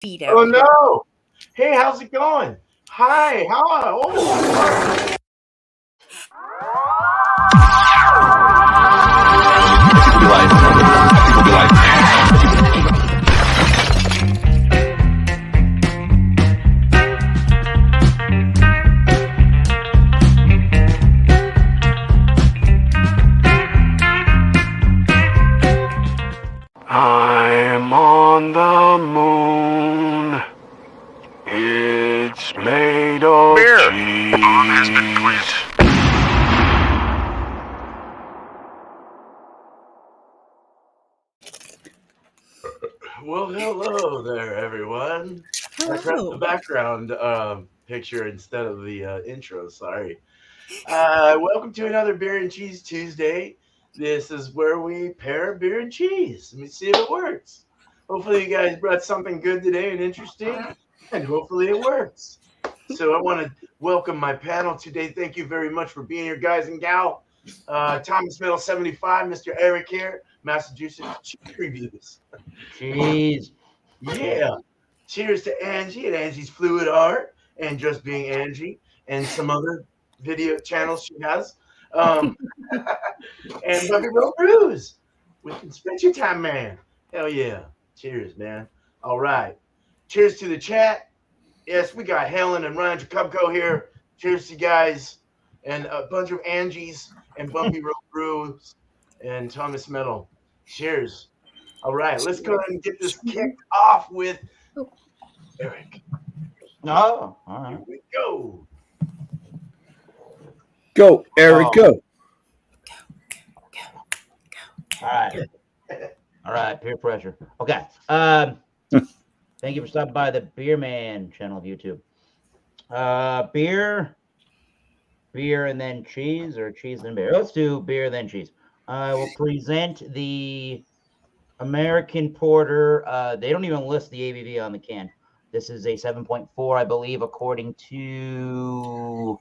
feet Oh out here. no! Hey, how's it going? Hi, how? Oh, I'm on the moon. It's made of cheese. Well, hello there, everyone. I pressed the Hello. background picture instead of the intro. Sorry. Welcome to another Beer and Cheese Tuesday. This is where we pair beer and cheese. Let me see if it works. Hopefully, you guys brought something good today and interesting, and hopefully, it works. So, I want to welcome my panel today. Thank you very much for being here, guys and gal. Thomas Middle 75, Mr. Eric here, Massachusetts Cheese Reviews. Cheese. Yeah. Cheers to Angie and Angie's Fluid Art and Just Being Angie and some other video channels she has. And Bumpy Brews with Adventure Time Man. Hell yeah. Cheers, man. All right. Cheers to the chat. Yes, we got Helen and Ryan Jacobco here. Cheers to you guys. And a bunch of Angies and Bumpy Brews and Thomas Metal. Cheers. All right, let's go ahead and get this kicked off with Eric. Oh, all Here right. we go. Go, Eric, Oh. go. All right. All right. Peer pressure. Okay. Thank you for stopping by the Beer Man channel of YouTube. Beer and then cheese, or cheese and beer. Let's do beer then cheese. I will present the American Porter. They don't even list the ABV on the can. This is a 7.4, I believe, according to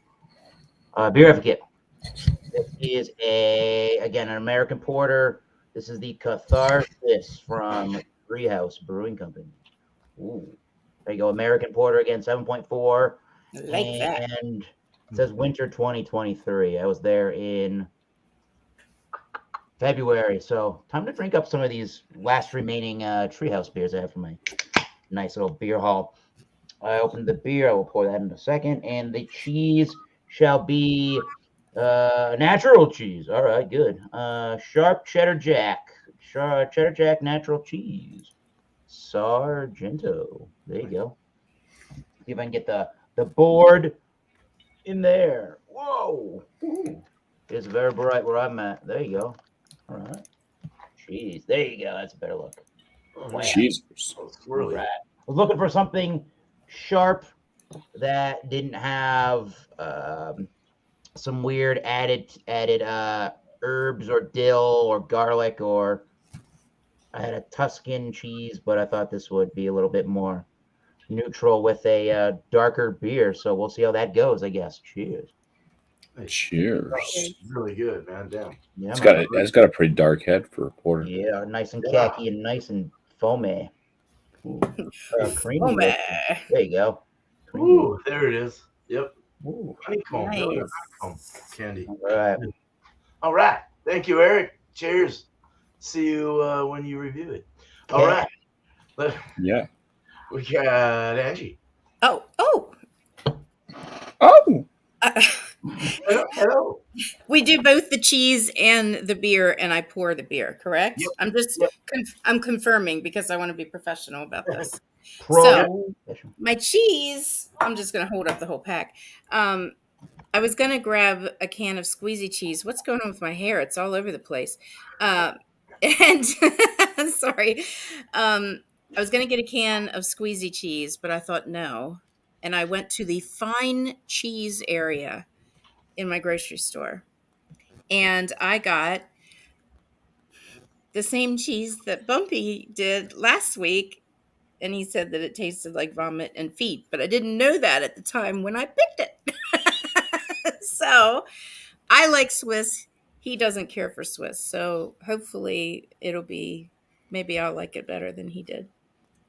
Beer Advocate. This is an American Porter. This is the Catharsis from Treehouse Brewing Company. Ooh, there you go. American Porter again, 7.4. I like that. And it says winter 2023. I was there in February, so time to drink up some of these last remaining Treehouse beers I have for my nice little beer haul. I opened the beer. I will pour that in a second. And the cheese shall be natural cheese. All right, good. Sharp Cheddar Jack. Cheddar Jack natural cheese. Sargento. There you go. See if I can get the board in there. Whoa. Ooh. It's very bright where I'm at. There you go. All right. Cheese. There you go. That's a better look. Oh, Jesus. swirly. Right. I was looking for something sharp that didn't have some weird added herbs or dill or garlic, or I had a Tuscan cheese, but I thought this would be a little bit more neutral with a darker beer. So we'll see how that goes, I guess. Cheers. Cheers. Really good, man. Damn. Yeah, It's got a pretty dark head for a porter. yeah, nice and Yeah. khaki and nice and foamy. Ooh, creamy. Oh, man. There you go. Creamy. Ooh, there it is. Yep. Ooh. Honeycomb. Nice. Really honeycomb candy. All right. All right. Thank you, Eric. Cheers. See you when you review it. All Okay. right. Yeah. We got Angie. Oh. Oh, Hello. We do both the cheese and the beer, and I pour the beer, correct? Yep. I'm just Yep. I'm confirming because I want to be professional about this. Pro. My cheese, I'm just going to hold up the whole pack. I was going to grab a can of squeezy cheese. What's going on with my hair? It's all over the place. And sorry. I was going to get a can of squeezy cheese, but I thought no. And I went to the fine cheese area in my grocery store. And I got the same cheese that Bumpy did last week. And he said that it tasted like vomit and feet. But I didn't know that at the time when I picked it. So I like Swiss. He doesn't care for Swiss. So hopefully maybe I'll like it better than he did.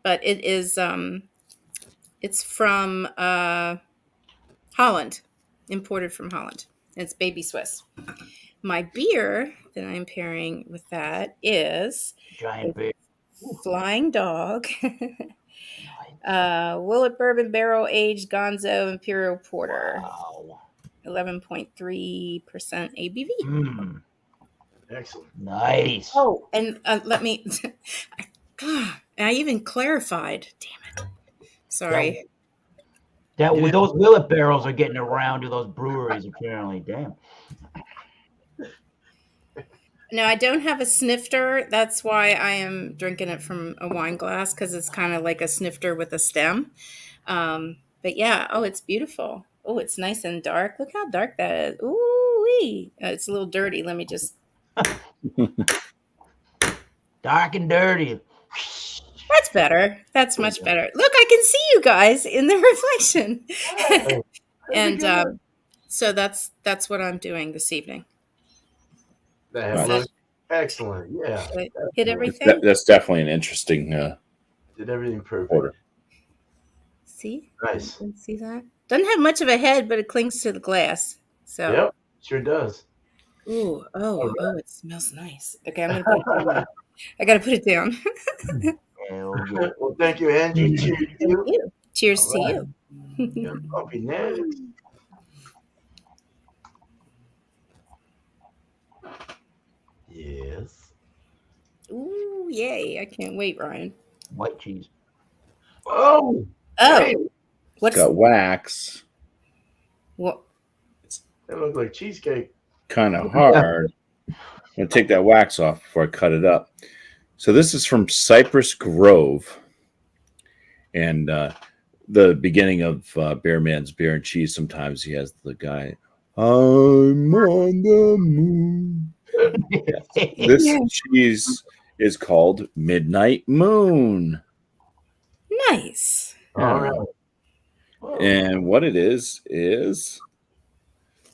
but it is it's from Holland, imported from Holland. It's Baby Swiss. My beer that I'm pairing with that is Giant beer. Flying Dog, Nice. Willet Bourbon Barrel Aged Gonzo Imperial Porter, Wow. 11.3% ABV. Mm, Excellent. nice. Oh, and let me. God, I even clarified. Damn it. Sorry. Those Willet barrels are getting around to those breweries apparently. Damn. No, I don't have a snifter. That's why I am drinking it from a wine glass because it's kind of like a snifter with a stem. But yeah, oh, it's beautiful. Oh, it's nice and dark. Look how dark that is. Ooh, wee. It's a little dirty. Let me just. Dark and dirty. That's better. That's much better. Look, I can see you guys in the reflection. Hey, And so that's what I'm doing this evening. that Is looks excellent. Yeah. Did I hit Excellent. everything? That's definitely an interesting Did everything perfect. order. See? Nice. You can see that? Doesn't have much of a head, but it clings to the glass. So. Yep. Sure does. Ooh, oh, it smells nice. Okay, I'm gonna put it down. I gotta put it down. Hell yeah. Well, thank you, Angie. Cheers to Thank you. you. Cheers All to right. you. Got Bumpy next. Yes. Ooh, yay! I can't wait, Ryan. White cheese. Oh. Oh, Hey, It's what's got wax. what? that looks like cheesecake. Kind of hard. I'm gonna take that wax off before I cut it up. So this is from Cypress Grove, and the beginning of Bear Man's Beer and Cheese. Sometimes he has the guy, "I'm on the moon." This Yeah. cheese is called Midnight Moon. Nice. All right. Whoa. And what it is,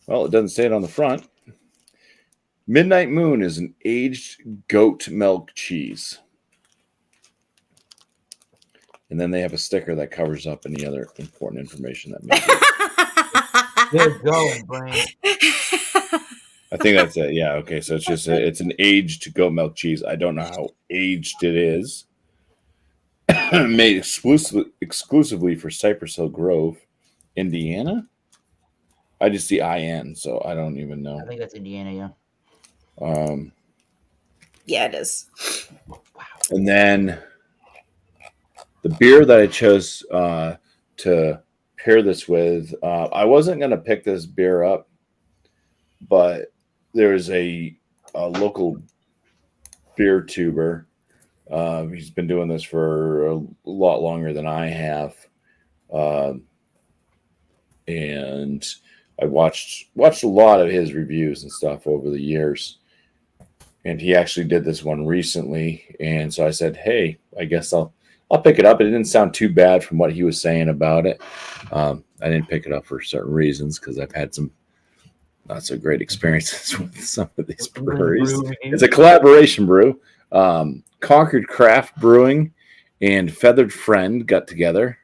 well, it doesn't say it on the front. Midnight Moon is an aged goat milk cheese. And then they have a sticker that covers up any other important information that may be. Good going, Brian. I think that's it. Yeah. Okay. So it's just it's an aged goat milk cheese. I don't know how aged it is. Made exclusively for Cypress Hill Grove, Indiana. I just see IN, so I don't even know. I think that's Indiana, yeah. Yeah, it is. And then the beer that I chose to pair this with, I wasn't going to pick this beer up, but there's a local beer tuber. He's been doing this for a lot longer than I have. And I watched a lot of his reviews and stuff over the years. And he actually did this one recently. And so I said, hey, I guess I'll pick it up. It didn't sound too bad from what he was saying about it. I didn't pick it up for certain reasons because I've had some not so great experiences with some of these breweries. It's a collaboration brew. Concord Craft Brewing and Feathered Friend got together.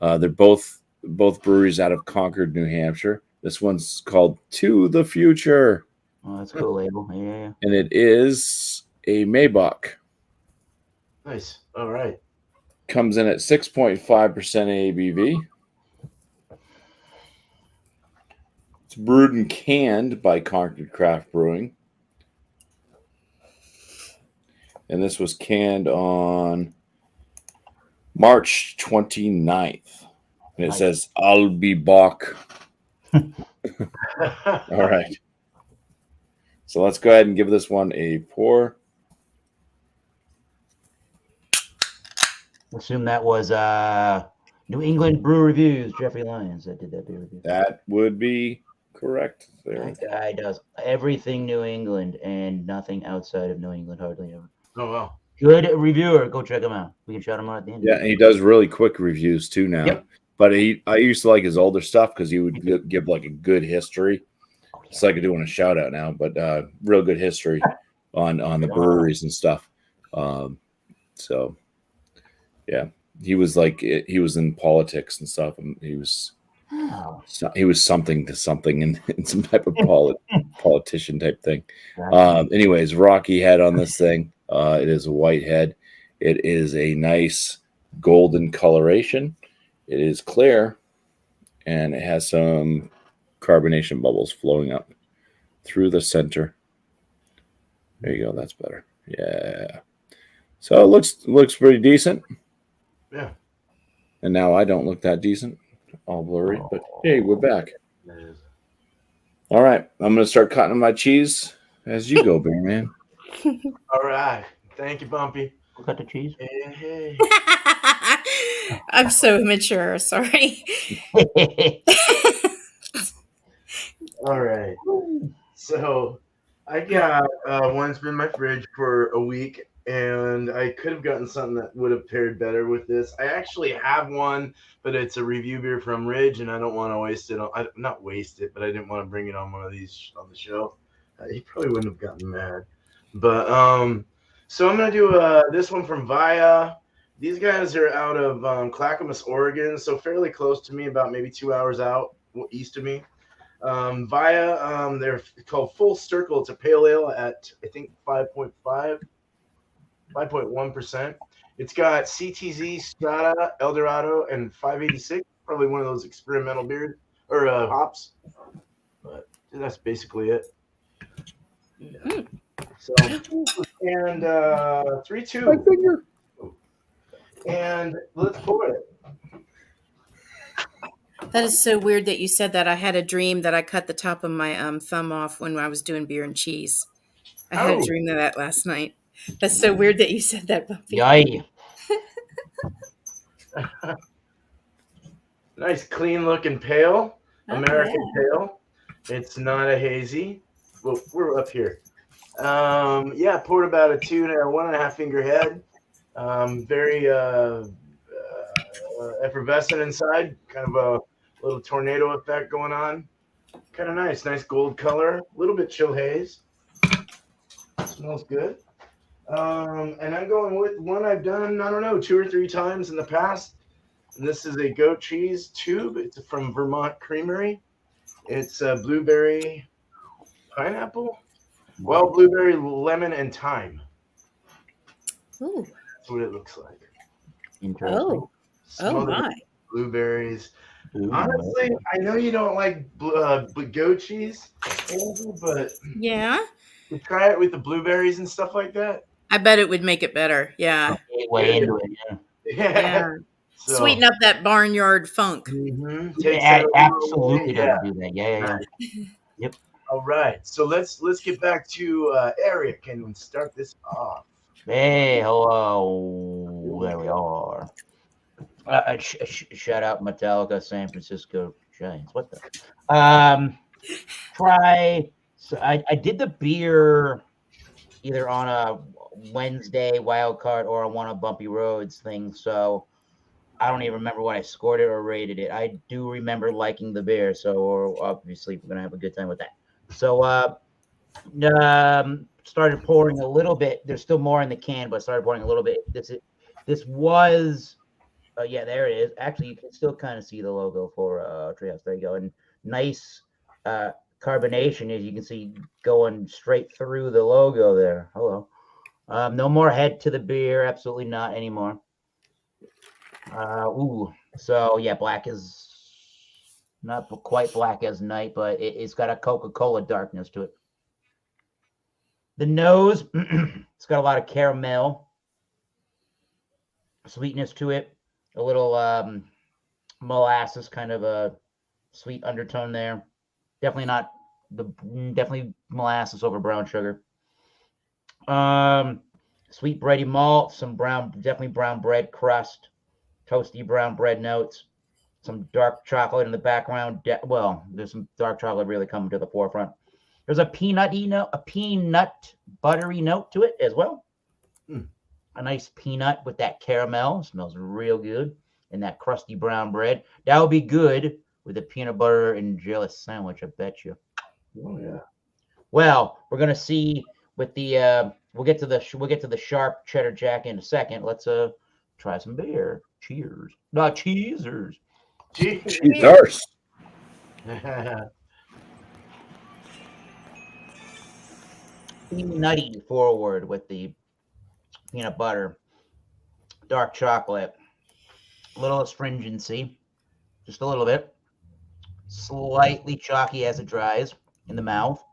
They're both breweries out of Concord, New Hampshire. This one's called To the Future. Oh, that's a cool label. Yeah. And it is a Maybach. Nice. All right. Comes in at 6.5% ABV. It's brewed and canned by Concord Craft Brewing. And this was canned on March 29th. And it says, I'll be back. All right. So let's go ahead and give this one a pour. Assume that was New England Brew Reviews, Jeffrey Lyons that did that beer review. That would be correct there. That guy does everything New England and nothing outside of New England, hardly ever. Oh, wow. Good reviewer. Go check him out. We can shout him out at the end. Yeah, and he does really quick reviews too now. Yep. But I used to like his older stuff because he would give like a good history. It's like doing a shout out now, but real good history on the breweries and stuff. So Yeah, he was like he was in politics and stuff, and he was something to something in some type of politician type thing. Anyways, rocky head on this thing. It is a white head. It is a nice golden coloration. It is clear, and it has some carbonation bubbles flowing up through the center. There you go. That's better. Yeah. So it looks pretty decent. Yeah. And now I don't look that decent. All blurry. But hey, we're back. All right. I'm going to start cutting my cheese as you go, Bear Man. All right. Thank you, Bumpy. Cut the cheese. Hey. I'm so immature. Sorry. All right. So I got one's been in my fridge for a week, and I could have gotten something that would have paired better with this. I actually have one, but it's a review beer from Ridge, and I don't want to waste it. Not waste it, but I didn't want to bring it on one of these on the show. He probably wouldn't have gotten mad. But so I'm gonna do this one from Via. These guys are out of Clackamas, Oregon, so fairly close to me, about maybe 2 hours out east of me. Via, they're called Full Circle. It's a pale ale at, I think, 5.1%. It's got CTZ, Strata, Eldorado, and 586. Probably one of those experimental beers or hops. But that's basically it. Yeah. So, and 3-2. And let's pour it. That is so weird that you said that. I had a dream that I cut the top of my thumb off when I was doing beer and cheese. I had a dream of that last night. That's so weird that you said that, Bumpy. Yay. Nice, clean looking pale. American pale. It's not a hazy. Well, we're up here. Yeah, poured about a 1.5 finger head. Very effervescent inside. Kind of a little tornado effect going on. Kind of nice gold color. A little bit chill haze. Smells good. And I'm going with one I've done, I don't know, 2 or 3 times in the past. And this is a goat cheese tube. It's from Vermont Creamery. It's blueberry, pineapple, well, blueberry, lemon, and thyme. Ooh. That's what it looks like. Interesting. Oh my. Blueberries. Ooh, honestly, I know you don't like goat cheese, but yeah, you try it with the blueberries and stuff like that. I bet it would make it better. Yeah. Way into it, yeah. So, sweeten up that barnyard funk. Absolutely doesn't do that. Yeah. Yep. All right, so let's get back to Eric and start this off. Hey, hello. There we are. Shout out Metallica, San Francisco Giants. What the? Try. So I did the beer either on a Wednesday wild card or on one of Bumpy Roads thing. So I don't even remember what I scored it or rated it. I do remember liking the beer, so obviously we're gonna have a good time with that. So started pouring a little bit. There's still more in the can, but started pouring a little bit. This was yeah, there it is. Actually, you can still kind of see the logo for Treehouse. There you go. And nice carbonation, as you can see, going straight through the logo there. Hello. No more head to the beer. Absolutely not anymore. So yeah, black is not quite black as night, but it's got a Coca-Cola darkness to it. The nose, it's got a lot of caramel sweetness to it. A little molasses, kind of a sweet undertone there. Definitely molasses over brown sugar. Sweet bready malt, some definitely brown bread crust, toasty brown bread notes, some dark chocolate in the background. There's some dark chocolate really coming to the forefront. There's a peanut buttery note to it as well. A nice peanut with that caramel. Smells real good. And that crusty brown bread. That would be good with a peanut butter and jelly sandwich, I bet you. Oh yeah. Well, we're gonna see with the we'll get to the sharp cheddar jack in a second. Let's try some beer. Cheers. Not cheesers. Cheers. Cheers. Be nutty forward with the peanut butter, dark chocolate, a little astringency, just a little bit, slightly chalky as it dries in the mouth.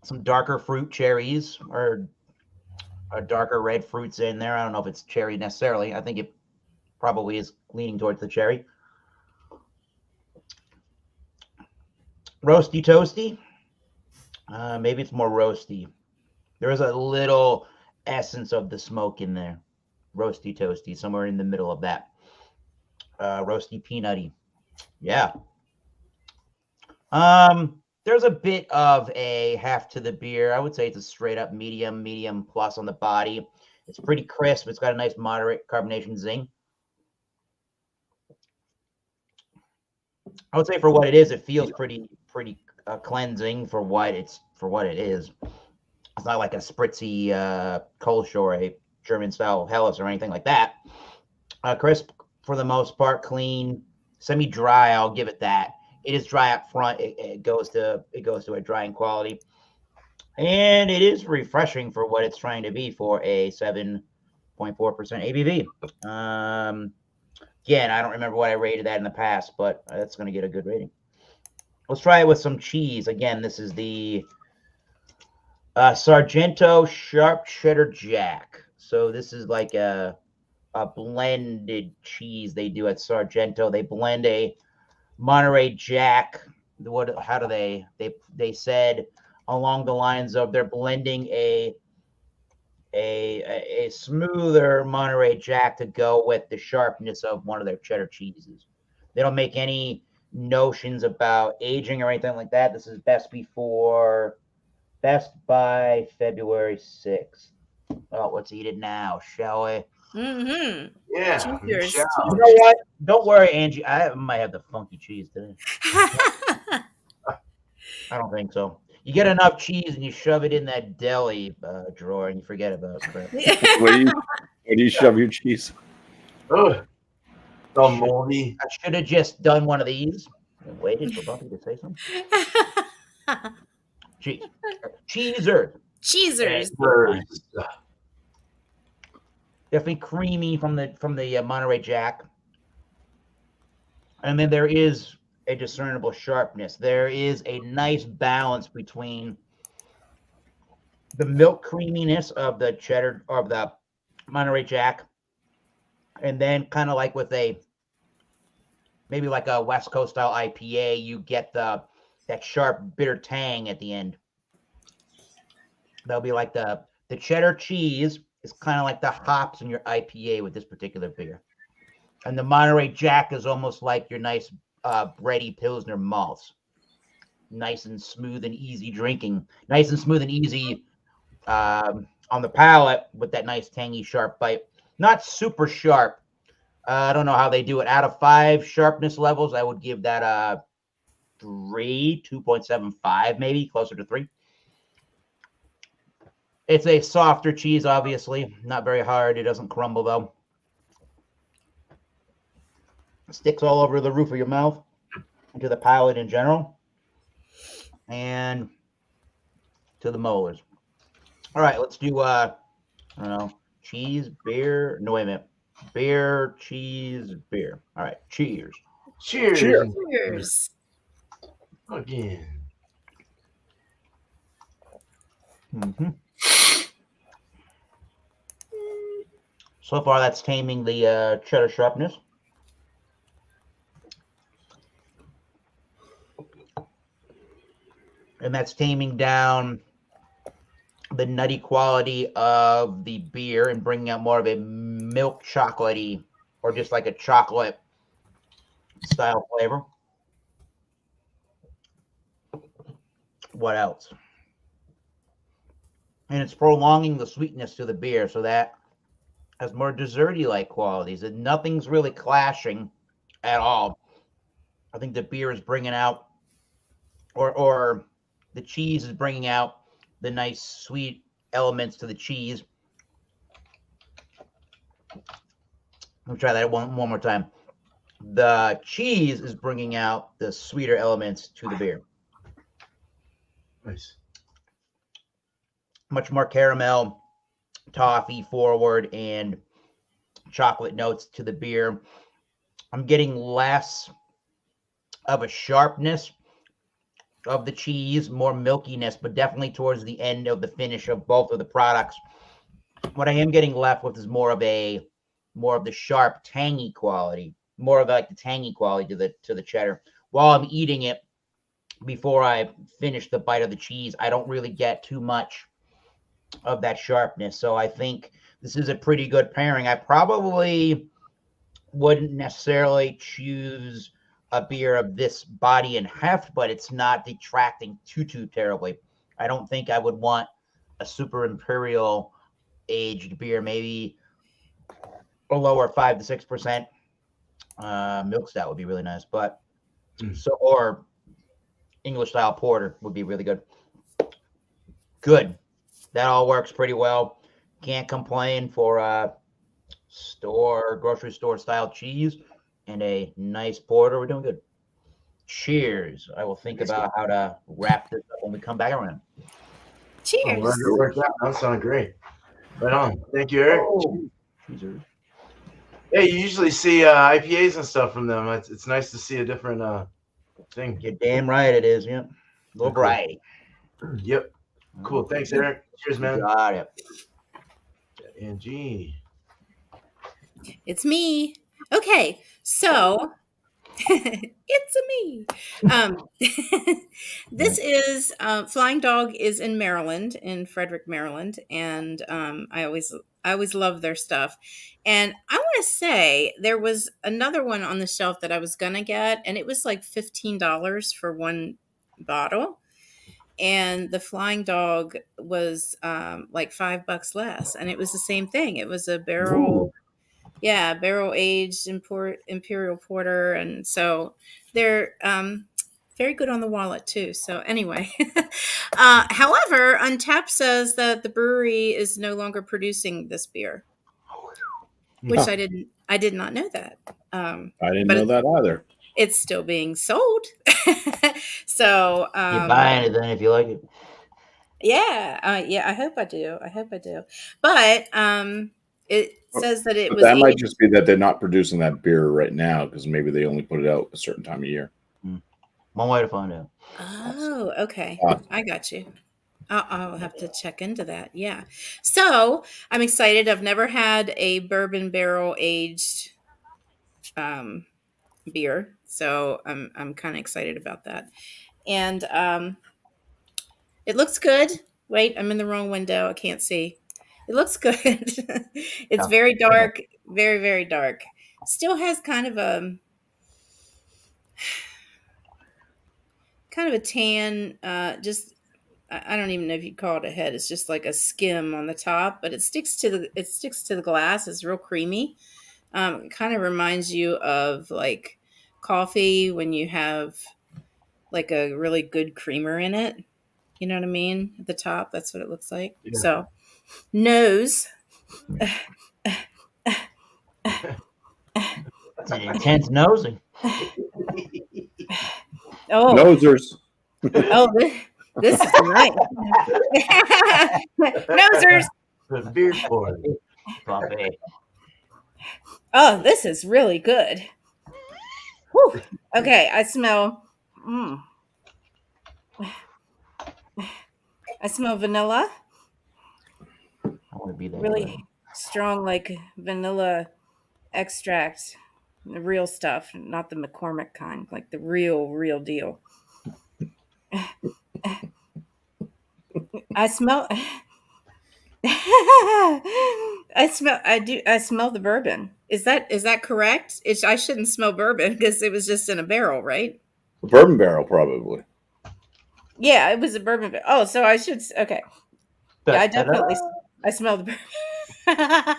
Some darker fruit cherries or darker red fruits in there. I don't know if it's cherry necessarily. I think it probably is leaning towards the cherry. Roasty toasty. Maybe it's more roasty. There is a little essence of the smoke in there. Roasty toasty, somewhere in the middle of that. Roasty peanutty. Yeah. There's a bit of a heft to the beer. I would say it's a straight up medium plus on the body. It's pretty crisp. It's got a nice moderate carbonation zing. I would say for what it is, it feels pretty cleansing for what it is. It's not like a spritzy Kolsch or a German style Helles or anything like that. Crisp for the most part, clean, semi-dry. I'll give it that. It is dry up front. It goes to a drying quality, and it is refreshing for what it's trying to be for a 7.4% ABV. Again, I don't remember what I rated that in the past, but that's going to get a good rating. Let's try it with some cheese. Again, this is the Sargento Sharp Cheddar Jack. So this is like a blended cheese they do at Sargento. They blend a Monterey Jack. How do they said along the lines of they're blending a smoother Monterey Jack to go with the sharpness of one of their cheddar cheeses. They don't make any notions about aging or anything like that. This is best by February 6th. Oh, let's eat it now, shall we? Mm-hmm. Yeah. Cheers. You know what? Don't worry, Angie. I might have the funky cheese today. I don't think so. You get enough cheese and you shove it in that deli drawer and you forget about crap. Where do you shove your cheese? Oh, so moldy. I should have just done one of these and waited for Bumpy to say something. Cheese. Cheeser. Cheesers. Definitely creamy from the Monterey Jack. And then there is a discernible sharpness. There is a nice balance between the milk creaminess of the cheddar or the Monterey Jack, and then kind of like with maybe like a West Coast style IPA, you get that sharp bitter tang at the end. That'll be like the cheddar cheese is kind of like the hops in your IPA with this particular beer. And the Monterey Jack is almost like your nice bready Pilsner malts. Nice and smooth and easy drinking. Nice and smooth and easy on the palate with that nice tangy sharp bite. Not super sharp. I don't know how they do it. Out of 5 sharpness levels, I would give that a 2.75 maybe, closer to 3. It's a softer cheese, obviously. Not very hard. It doesn't crumble, though. It sticks all over the roof of your mouth, into the palate in general, and to the molars. All right, let's do, I don't know, cheese, beer. No, wait a minute. Beer, cheese, beer. All right, cheers. Cheers. Cheers. Again. Mm-hmm. So far, that's taming the cheddar sharpness. And that's taming down the nutty quality of the beer and bringing out more of a milk chocolatey or just like a chocolate style flavor. What else? And it's prolonging the sweetness to the beer, so that has more desserty like qualities, and nothing's really clashing at all. I think the beer is bringing out, or the cheese is bringing out the nice sweet elements to the cheese. Let me try that one more time. The cheese is bringing out the sweeter elements to the beer. Nice. Much more caramel, toffee forward, and chocolate notes to the beer. I'm getting less of a sharpness of the cheese, more milkiness, but definitely towards the end of the finish of both of the products. What I am getting left with is more of the sharp, tangy quality, more of like the tangy quality to the cheddar. While I'm eating it, before I finish the bite of the cheese, I don't really get too much of that sharpness. So I think this is a pretty good pairing. I probably wouldn't necessarily choose a beer of this body and heft, but it's not detracting too terribly. I don't think I would want a super imperial aged beer, maybe a lower 5 to 6% milk stout would be really nice. But or English style porter would be really good. Good. That all works pretty well. Can't complain for a grocery store style cheese and a nice porter. We're doing good. Cheers. I will think about how to wrap this up when we come back around. Cheers. It worked out. That sounded great. Right on. Thank you, Eric. Cheers. Hey, you usually see IPAs and stuff from them. It's nice to see a different thing. You're damn right it is. Yep. A little variety. Yep. Cool. Thanks, Eric. Cheers, man. Got it. Angie. It's me. Okay, so it's a me. This is Flying Dog is in Maryland, in Frederick, Maryland, and I always love their stuff. And I want to say there was another one on the shelf that I was gonna get, and it was like $15 for one bottle. And the Flying Dog was like $5 less, and it was the same thing. It was a barrel, barrel aged imperial porter, and so they're very good on the wallet too. So anyway, however, Untapped says that the brewery is no longer producing this beer, which I did not know that. I didn't know that either. It's still being sold. So you buy it then if you like it. Yeah, I hope I do. But it says that it was. That might just be that they're not producing that beer right now because maybe they only put it out a certain time of year. One way to find out. Oh, okay. I got you. I'll have to check into that. Yeah. So I'm excited. I've never had a bourbon barrel aged beer, so I'm kind of excited about that. And it looks good. Wait, I'm in the wrong window. I can't see. It looks good. It's very dark, very, very dark. Still has kind of a tan, just I don't even know if you'd call it a head. It's just like a skim on the top, but it sticks to the glass. It's real creamy. It kind of reminds you of like coffee when you have like a really good creamer in it. You know what I mean? At the top, that's what it looks like. Yeah. So, nose. It's an intense nosing. Oh, nosers. Oh, this is nice. Nosers. The beer for Bumpy. Oh, this is really good. Whew. Okay, I smell. I smell vanilla. I want to be there. Really strong, like vanilla extract. The real stuff, not the McCormick kind, like the real deal. I smell. I smell the bourbon. Is that correct? I shouldn't smell bourbon because it was just in a barrel, right? A bourbon barrel, probably. Yeah, it was a bourbon barrel. Oh, so I should. Okay. Yeah, I smell the bourbon.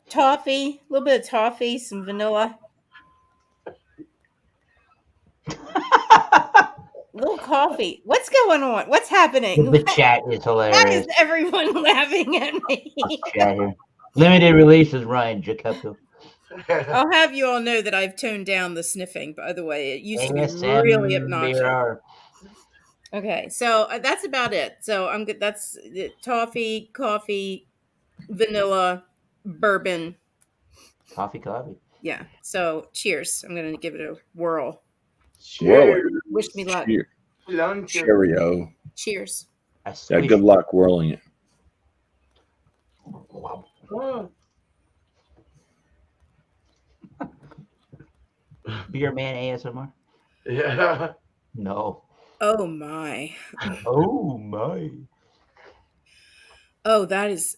Toffee, a little bit of toffee, some vanilla. A little coffee. What's going on? What's happening? The chat is Why hilarious. is everyone laughing at me? Chat here. Limited releases, Ryan Jacopo. I'll have you all know that I've toned down the sniffing, by the way. It used to be really obnoxious. ASMR. Okay, so that's about it. So I'm good. That's it. Toffee, coffee, vanilla, bourbon. Coffee. Yeah. So cheers. I'm going to give it a whirl. Cheers. Wish me luck. Cheerio. Cheers. I Yeah, swish. good luck whirling it. Wow. Beer man ASMR? Yeah. No. Oh my. Oh my. Oh, that is.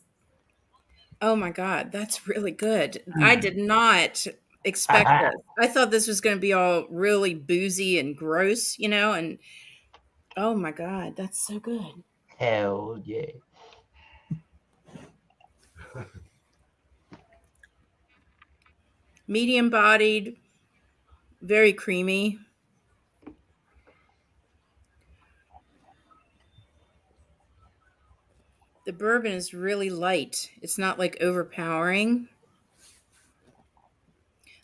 Oh my God, that's really good. I did not expect this. I thought this was going to be all really boozy and gross, and oh my God, that's so good. Hell yeah. Medium bodied, very creamy. The bourbon is really light. It's not like overpowering.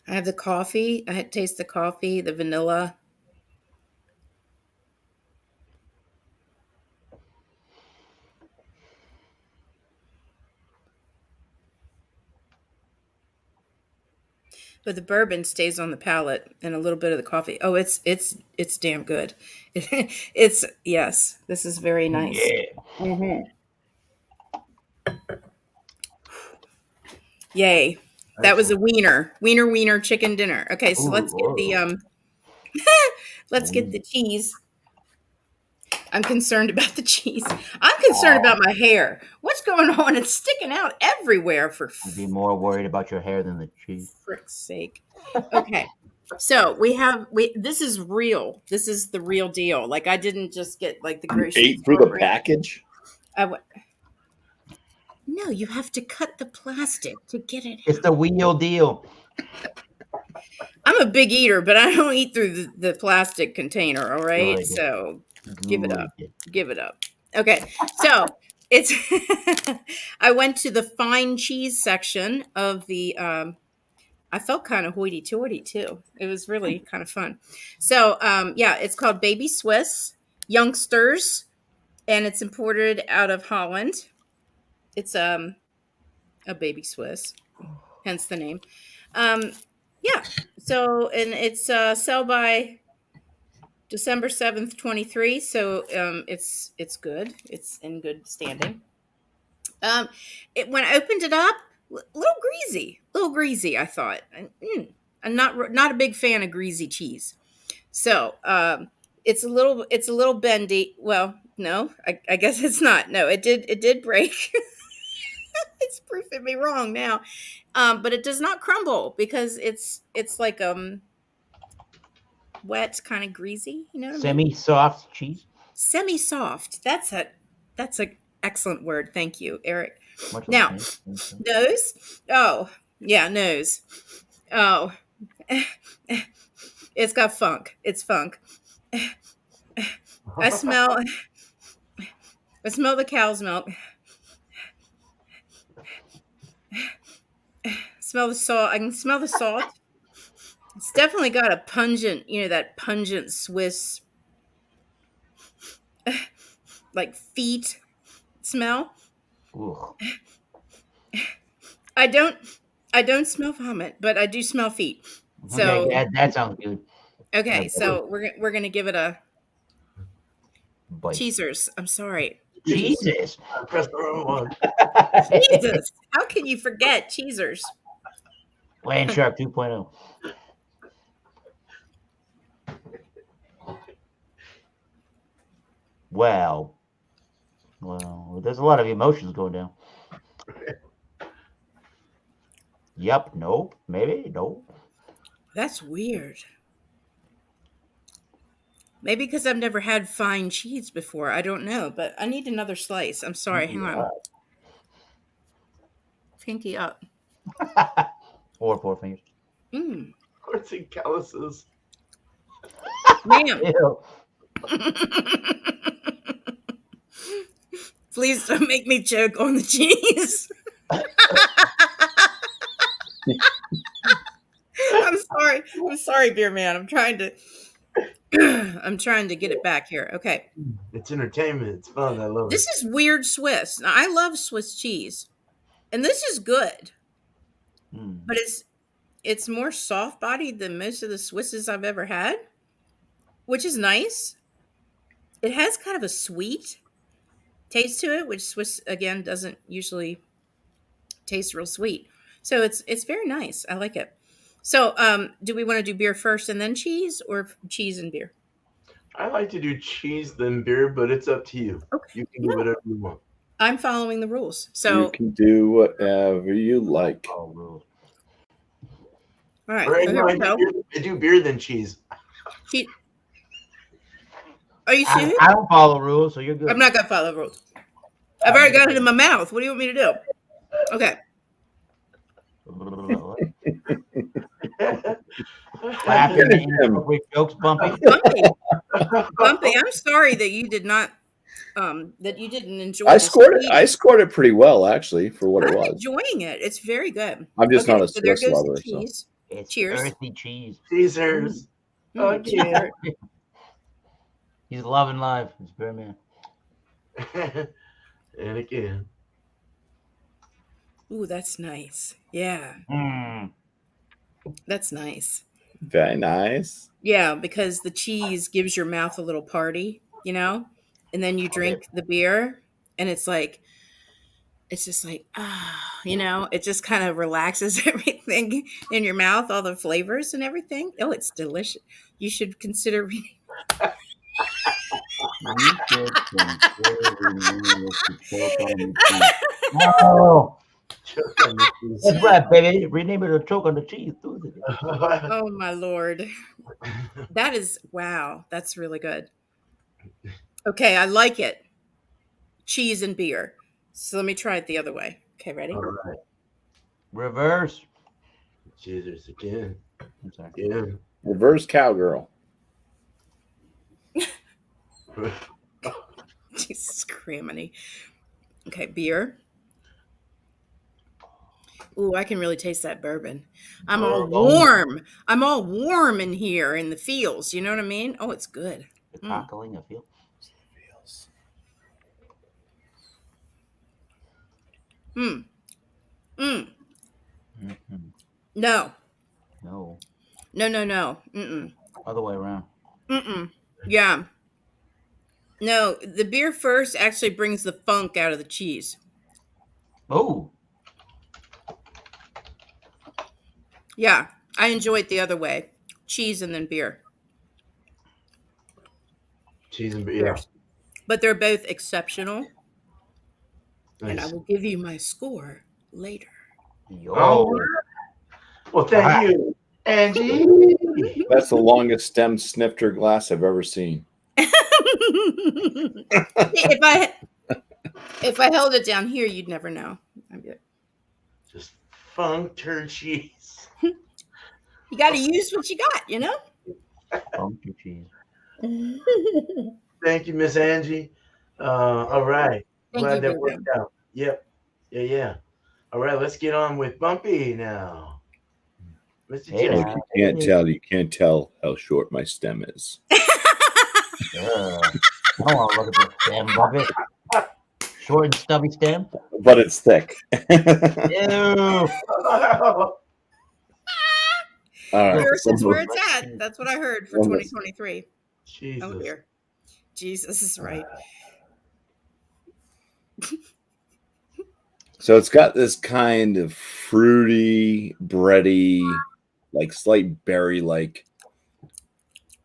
I have the coffee. I had taste the coffee, the vanilla. But the bourbon stays on the palate and a little bit of the coffee. Oh, it's damn good. It's yes, this is very nice. Yeah. Mm-hmm. Yay. That was a wiener chicken dinner. Okay, so let's get the let's get the cheese. I'm concerned about the cheese. I'm concerned about my hair. What's going on? It's sticking out everywhere for I'd be more worried about your hair than the cheese. frick's sake. Okay. So this is real. This is the real deal. Like I didn't just get like the grocery Ate through the store. package? No, you have to cut the plastic to get it. It's the wheel deal. I'm a big eater, but I don't eat through the plastic container, all right? Good. So give it up. Good. Give it up. Okay. So it's I went to the fine cheese section of the I felt kind of hoity-toity too. It was really kind of fun. So yeah, it's called Baby Swiss Youngsters, and it's imported out of Holland. It's a Baby Swiss, hence the name. Yeah. So and it's sell by December 7th, 23. So it's good. It's in good standing. When I opened it up, little greasy. I thought. I'm not a big fan of greasy cheese. So it's a little bendy. Well, no, I guess it's not. No, it did break. It's proving me wrong now. But it does not crumble because it's like wet, kind of greasy. You know what I mean? Semi-soft cheese. Semi-soft. That's a excellent word. Thank you, Eric. Much Now, like nose. Oh, yeah, nose. Oh, it's got funk. It's funk. I smell the cow's milk. Smell the salt. I can smell the salt. It's definitely got a pungent, that pungent Swiss like feet smell. Ugh. I don't smell vomit, but I do smell feet. So Okay, that sounds good. okay, so we're gonna give it a Bite. cheesers. I'm sorry. Jesus. I pressed the wrong one. Jesus, how can you forget cheesers? Land Shark 2.0. Well, there's a lot of emotions going down. Yep, nope, maybe, nope. That's weird. Maybe because I've never had fine cheese before. I don't know, but I need another slice. I'm sorry. Hang on. Pinky up. Or 4 fingers. Mmm. Hearts and calluses. Ma'am. Ew. Please don't make me choke on the cheese. I'm sorry. I'm sorry, beer man. I'm trying to I'm trying to get it back here. Okay. It's entertainment. It's fun. I love This it. is weird Swiss. Now I love Swiss cheese. And this is good, Mm. but it's more soft bodied than most of the Swisses I've ever had, which is nice. It has kind of a sweet taste to it, which Swiss again doesn't usually taste real sweet. So it's very nice. I like it. So do we want to do beer first and then cheese, or cheese and beer? I like to do cheese then beer, but it's up to you. Okay. You can do No, whatever you want. I'm following the rules. You So can do whatever you like. Oh, rules. all right, Or so no, here we go. I do beer then cheese. Che- Are you serious? I don't follow rules, so you're good. I'm not gonna follow the rules. I've already got it in my mouth. What do you want me to do? Okay. Laughing at inappropriate jokes, Bumpy. Bumpy, I'm sorry that you did not that you didn't enjoy I this scored it. cheese. I scored it pretty well, actually, for what it I'm was. enjoying it. It's very good. I'm just not a so there Swiss goes lover. the So. cheese. It's Cheers. earthy cheese. Cheezers. Again. He's loving life. He's very man. And again. Ooh, that's nice. Yeah, Mm. that's nice. Very nice. Yeah, because the cheese gives your mouth a little party, and then you drink the beer, and it's just like it just kind of relaxes everything in your mouth, all the flavors and everything. Oh, it's delicious. You should consider reading. Oh, Choke on the cheese. that's right, baby. Rename it a choke on the cheese. Oh my Lord. That is wow. That's really good. Okay, I like it. Cheese and beer. So let me try it the other way. Okay, ready? All right. Reverse. Cheezers again. I'm sorry. Again. Reverse cowgirl. Jesus criminy. Okay, beer. Ooh, I can really taste that bourbon. I'm all warm. I'm all warm in here in the fields. You know what I mean? Oh, it's good. The cockling, I feel. Mm. Mm. Mm-hmm. No. No. No. Mm-mm. Other way around. Mm-mm. Yeah. No, the beer first actually brings the funk out of the cheese. Oh. Yeah, I enjoy it the other way. Cheese and then beer. Cheese and beer. Yeah. But they're both exceptional. Nice. And I will give you my score later. Yo. Oh, well, thank you, Angie. That's the longest stem snifter glass I've ever seen. if I held it down here, you'd never know. I'm good. Just funked her cheese. You got to use what you got, Funky cheese. Thank you, Miss Angie. All right. Thank Glad you, that Boo worked out. Yep. Yeah. All right, let's get on with Bumpy now. Mr. Hey, Jesse. now. You can't tell how short my stem is. I don't want to look at the stem, Bumpy. Short and stubby stem. But it's thick. Ew. All right. Yours is where it's at. That's what I heard for 2023. Jesus. Oh, dear. Jesus is right. So it's got this kind of fruity, bready, like slight berry-like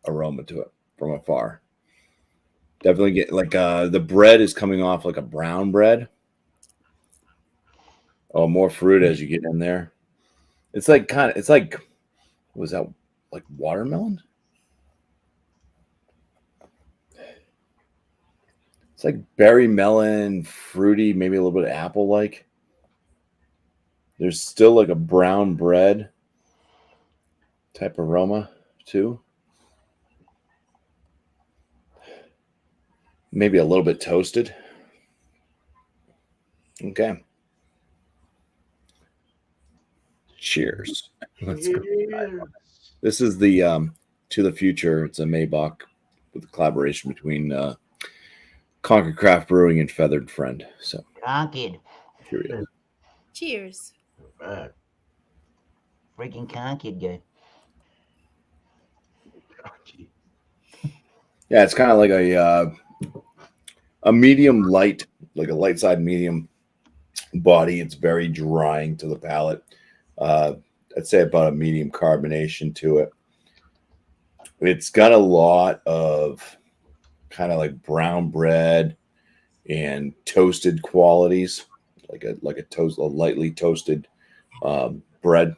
aroma to it from afar. Definitely get like the bread is coming off like a brown bread. Oh, more fruit as you get in there. It's like what was that, like watermelon? It's like berry melon, fruity, maybe a little bit of apple like. There's still like a brown bread type aroma too. maybe a little bit toasted. Okay. Cheers. Let's go. Cheers. This is the To the Future. It's a Maybach with a collaboration between Concord Craft Brewing and Feathered Friend. So Concord. here we go. Cheers. Man. Freaking Concord guy. Gee. Yeah, it's kind of like a medium light, like a light side medium body. It's very drying to the palate. I'd say about a medium carbonation to it. It's got a lot of kind of like brown bread and toasted qualities, like a lightly toasted bread.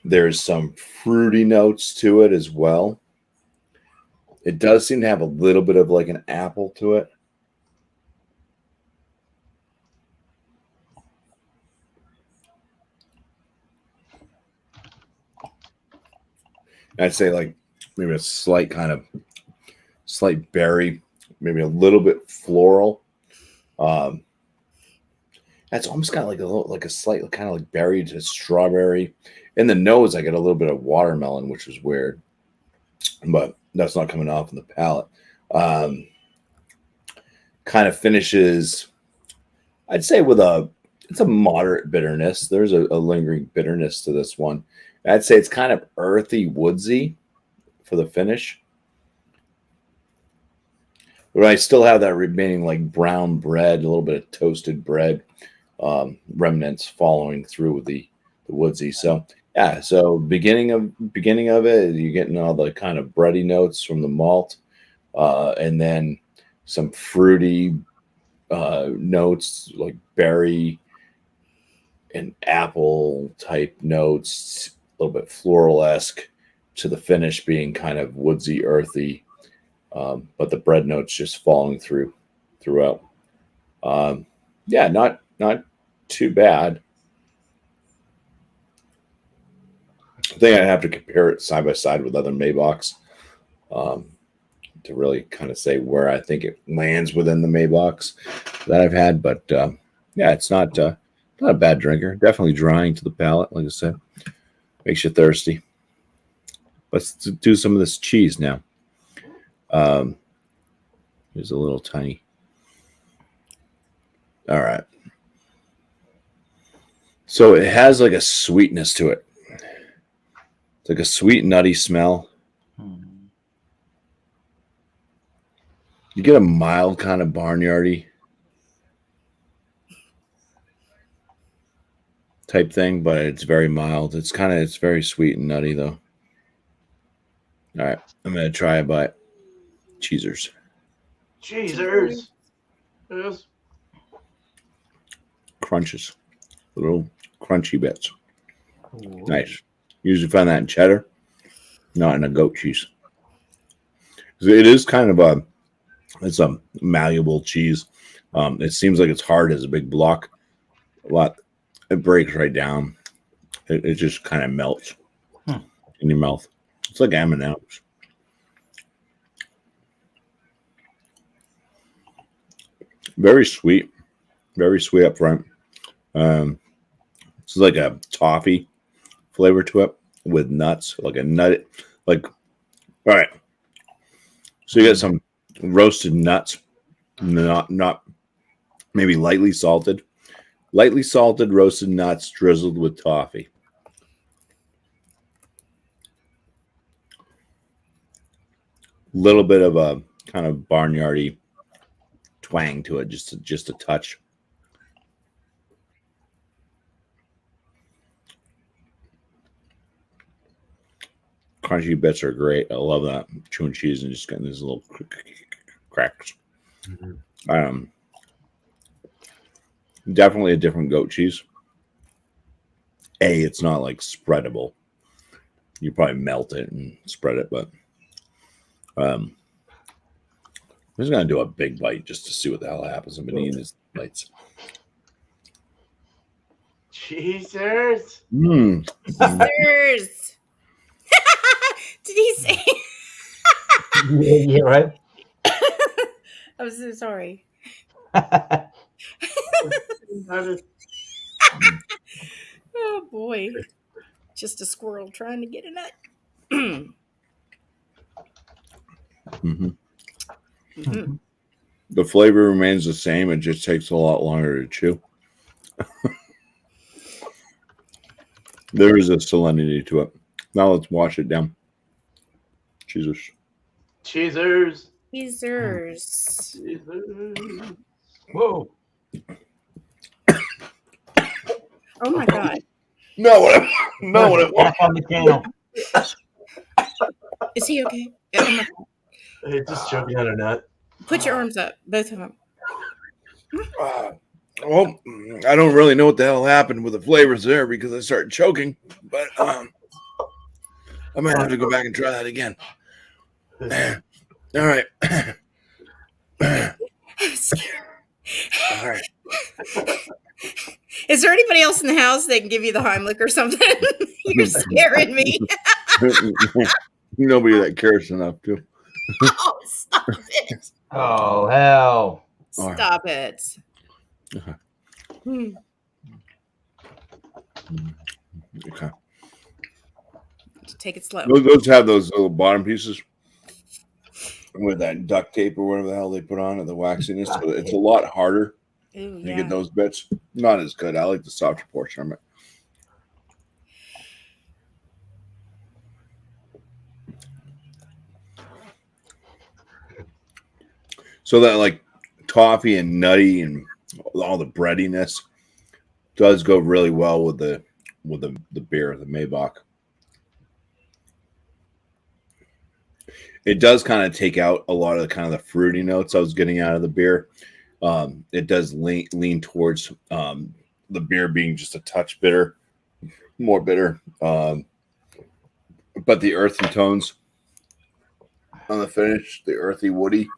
There's some fruity notes to it as well. It does seem to have a little bit of like an apple to it. I'd say like maybe a slight berry, maybe a little bit floral. That's almost got like a slight kind of like berry to strawberry. In the nose, I get a little bit of watermelon, which is weird, but that's not coming off in the palate. Kind of finishes, I'd say, it's a moderate bitterness. There's a lingering bitterness to this one. I'd say it's kind of earthy, woodsy for the finish. But I still have that remaining like brown bread, a little bit of toasted bread remnants following through with the woodsy. So yeah, so beginning of it, you're getting all the kind of bready notes from the malt, and then some fruity notes like berry and apple type notes, a little bit floral-esque, to the finish being kind of woodsy, earthy, but the bread notes just following throughout. Yeah, not too bad. I think I have to compare it side by side with other Maybachs to really kind of say where I think it lands within the Maybachs that I've had. But yeah, it's not a bad drinker. Definitely drying to the palate, like I said. Makes you thirsty. Let's do some of this cheese now. Here's a little tiny. All right. So it has like a sweetness to it. It's like a sweet, nutty smell. You get a mild kind of barnyardy type thing, but it's very mild. It's very sweet and nutty though. All right, I'm gonna try a bite. Cheesers. Cheesers. Yes. Crunches. Little crunchy bits. Ooh. Nice. Usually find that in cheddar, not in a goat cheese. It is kind of it's a malleable cheese. It seems like it's hard as a big block, but it breaks right down. It just kind of melts in your mouth. It's like M&M's. Very sweet up front. It's like a toffee flavor to it with nuts, like a nut. Like, all right. So you got some roasted nuts, not maybe lightly salted roasted nuts drizzled with toffee. Little bit of a kind of barnyardy twang to it, just a touch. Crunchy bits are great. I love that. Chewing cheese and just getting these little cracks. Mm-hmm. Definitely a different goat cheese. It's not like spreadable. You probably melt it and spread it, but I'm just gonna do a big bite just to see what the hell happens. I've been eating these bites. Cheesers. Cheesers. Did he say? Yeah, right. I'm so sorry. Oh boy, just a squirrel trying to get a nut. Mhm. Mhm. The flavor remains the same. It just takes a lot longer to chew. There is a salinity to it. Now let's wash it down. Jesus. Cheezers. Teasers. Cheezers. Whoa. Oh my god, No, no, There's a cat on the channel. is he okay? Oh my god. Hey, just choking on a nut. Put your arms up, both of them. Well, I don't really know what the hell happened with the flavors there because I started choking, but I might have to go back and try that again. All right. I'm scared. All right. Is there anybody else in the house that can give you the Heimlich or something? You're scaring me. Nobody that cares enough to. Oh, stop it. Oh, hell. Stop it. Okay. Hmm. Okay. Take it slow. Those have those little bottom pieces with that duct tape or whatever the hell they put on it, the waxiness. So it's a lot harder Ooh, to yeah. get those bits. Not as good. I like the softer portion of it. So that like toffee and nutty and all the breadiness does go really well with the beer, the Maybach. It does kind of take out a lot of the kind of the fruity notes I was getting out of the beer. It does lean towards the beer being just a touch bitter, more bitter. But the earthy tones on the finish, the earthy woody,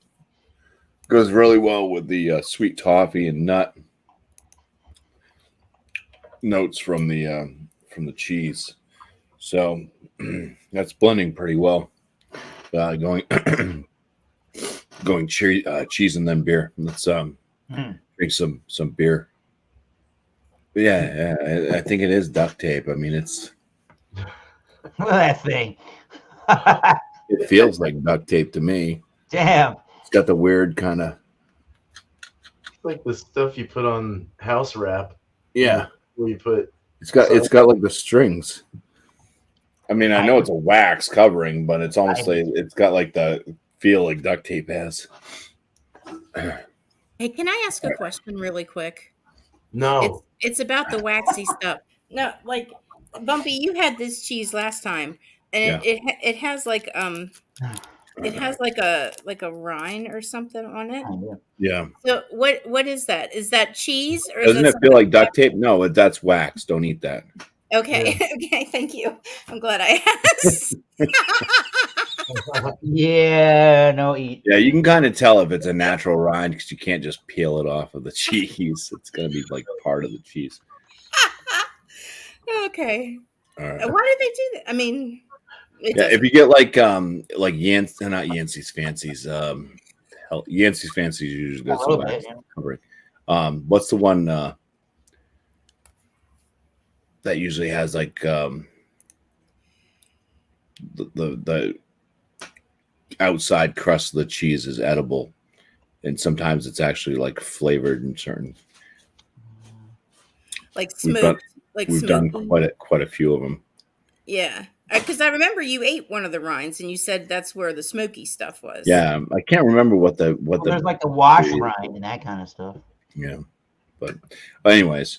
goes really well with the sweet toffee and nut notes from the cheese. So that's blending pretty well. Going cheese and then beer. Let's drink some beer. But yeah, I think it is duct tape. I mean, Look at that thing. it feels like duct tape to me. Damn. It's got the weird kind of It's like the stuff you put on house wrap. yeah. Where you put. It's got like the strings. I mean, I know it's a wax covering, but it's almost like it's got like the feel like duct tape has. Hey, can I ask a question really quick? No. It's about the waxy stuff. No, like Bumpy, you had this cheese last time, and it has like it has like a rind or something on it. Yeah. So what is that? Is that cheese or is Doesn't that it feel like something? duct tape? No, that's wax. Don't eat that. Okay, okay, thank you. I'm glad I asked. Yeah, no eat. Yeah, you can kind of tell if it's a natural rind because you can't just peel it off of the cheese. It's gonna be like part of the cheese. Okay. All right. Why did they do that? I mean, it Yeah, if doesn't. you get like not Yancey's Fancies, Yancey's Fancies usually A does little some bit, wax yeah. covering. What's the one that usually has like the outside crust of the cheese is edible, and sometimes it's actually like flavored in certain. Like We've smoked, like we've done smoky. quite a few of them. Yeah, because I remember you ate one of the rinds and you said that's where the smoky stuff was. Yeah, I can't remember what Well, the there's like the wash rind and that kind of stuff. yeah, but anyways,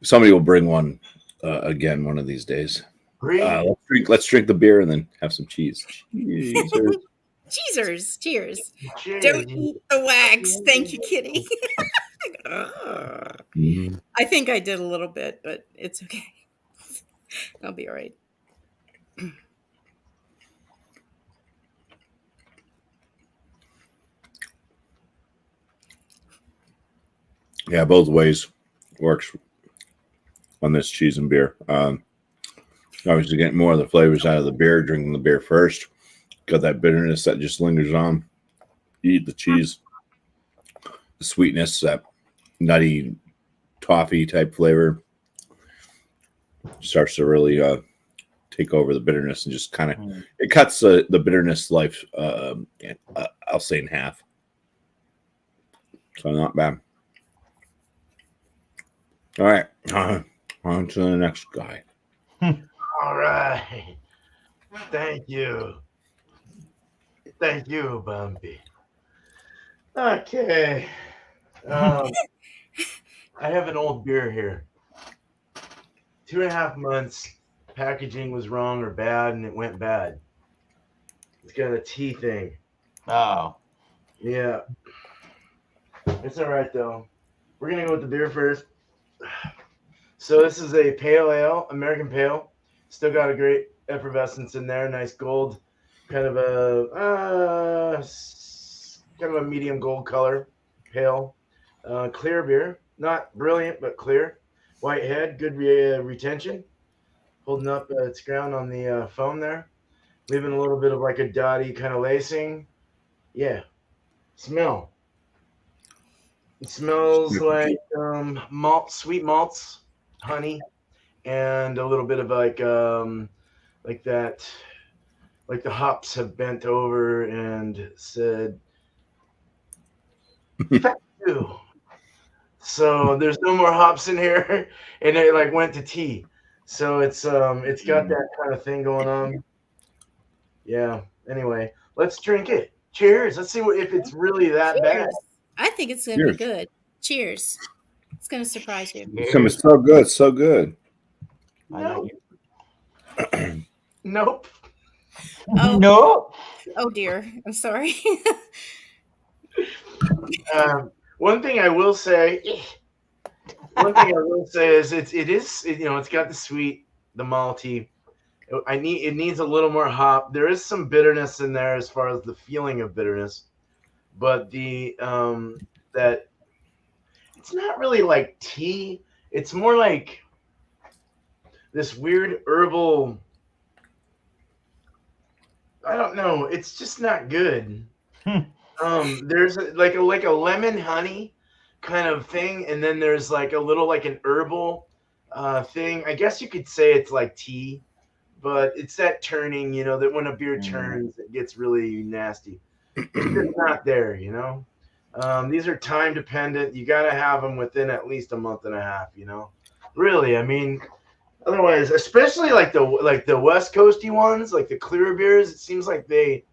somebody will bring one again one of these days. Let's drink the beer and then have some cheese. Cheezers, cheers. Cheers. Don't eat the wax. Thank you, Kitty. Mhm. I think I did a little bit, but it's okay. I'll be all right. Yeah, both ways works on this cheese and beer. Obviously, getting more of the flavors out of the beer, drinking the beer first. got that bitterness that just lingers on. You eat the cheese, the sweetness, that nutty toffee type flavor starts to really take over the bitterness and just kind of it cuts the bitterness life. I'll say in half. So not bad. All right, on to the next guy. All right. Thank you. Thank you, Bumpy. Okay. I have an old beer here. 2.5 months. Packaging was wrong or bad, and it went bad. It's got a T thing. Oh. Yeah. It's all right, though. We're going to go with the beer first. So this is a pale ale, American pale. Still got a great effervescence in there. Nice gold, kind of a medium gold color, pale, clear beer. Not brilliant, but clear. White head, good retention. Holding up its ground on the foam there. Leaving a little bit of like a dotty kind of lacing. Yeah. Smell. It smells like malt, sweet malts, honey, and a little bit of like that, like the hops have bent over and said, "Fuck you." So there's no more hops in here, and it like went to tea. So it's got that kind of thing going on. Yeah. Anyway, let's drink it. Cheers. Let's see if it's really that bad. Cheers. I think it's going to be Cheers. good. Cheers. It's going to surprise you. It's gonna be so good, so good. Nope. Nope. Oh. No. Oh dear. I'm sorry. One thing I will say is it's got the sweet, the malty. It needs a little more hop. There is some bitterness in there as far as the feeling of bitterness, but that it's not really like tea. It's more like this weird herbal. I don't know. It's just not good. There's like a lemon honey kind of thing, and then there's like a little like an herbal thing. I guess you could say it's like tea, but it's that turning, that when a beer turns, it gets really nasty. It's just not there, These are time dependent. You got to have them within at least a month and a half, Really, I mean, otherwise, especially like the West Coasty ones, like the clear beers, it seems like they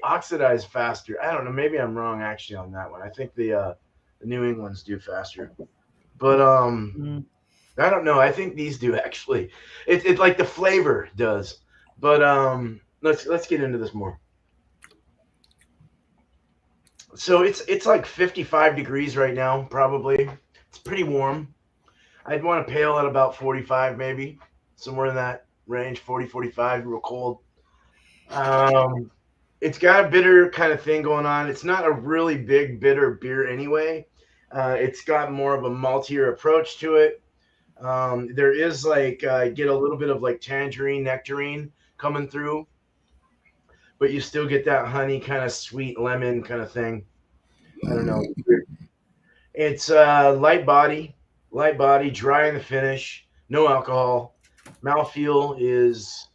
oxidize faster. I don't know. Maybe I'm wrong actually on that one. I think the New Englands do faster, but I don't know. I think these do actually. It's like the flavor does, but let's get into this more. So it's like 55 degrees right now, probably. It's pretty warm. I'd want to pale at about 45, maybe somewhere in that range, 40, 45, real cold. It's got a bitter kind of thing going on. It's not a really big bitter beer anyway. It's got more of a maltier approach to it. There is like get a little bit of like tangerine, nectarine coming through, but you still get that honey kind of sweet lemon kind of thing. I don't know. It's light body, dry in the finish, no alcohol. Mouthfeel is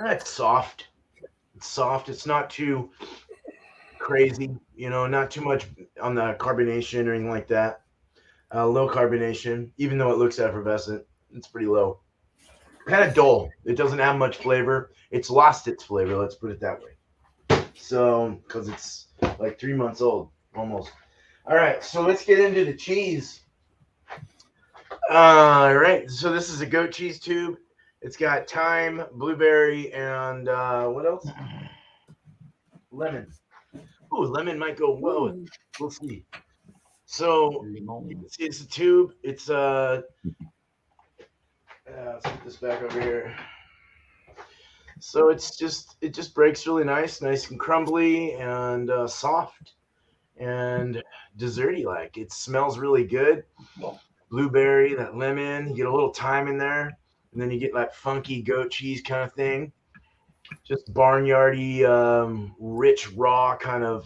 it's soft. It's soft. It's not too crazy, not too much on the carbonation or anything like that. Low carbonation, even though it looks effervescent, it's pretty low. Kind of dull. It doesn't have much flavor. It's lost its flavor, let's put it that way. So, because it's like 3 months old, almost. All right, so let's get into the cheese. All right, so this is a goat cheese tube. It's got thyme, blueberry, and what else? Lemon. Ooh, lemon might go well. Ooh. We'll see. So you can see it's a tube. It's let's put this back over here. So it just breaks really nice and crumbly and soft and desserty like. It smells really good. Blueberry, that lemon. You get a little thyme in there. and then you get that funky goat cheese kind of thing. Just barnyardy, rich, raw kind of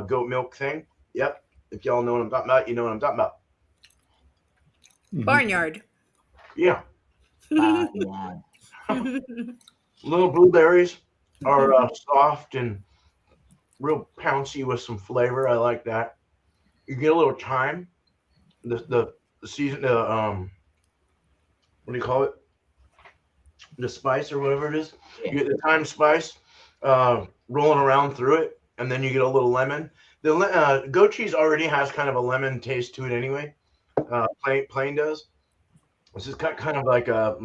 goat milk thing. Yep. If y'all know what I'm talking about, you know what I'm talking about. Barnyard. Yeah. Yeah. Little blueberries are soft and real pouncy with some flavor. I like that. You get a little thyme. The season what do you call it? The spice or whatever it is. Yeah. You get the thyme spice rolling around through it, and then you get a little lemon. The goat cheese already has kind of a lemon taste to it anyway. Plain does. It's just kind of like a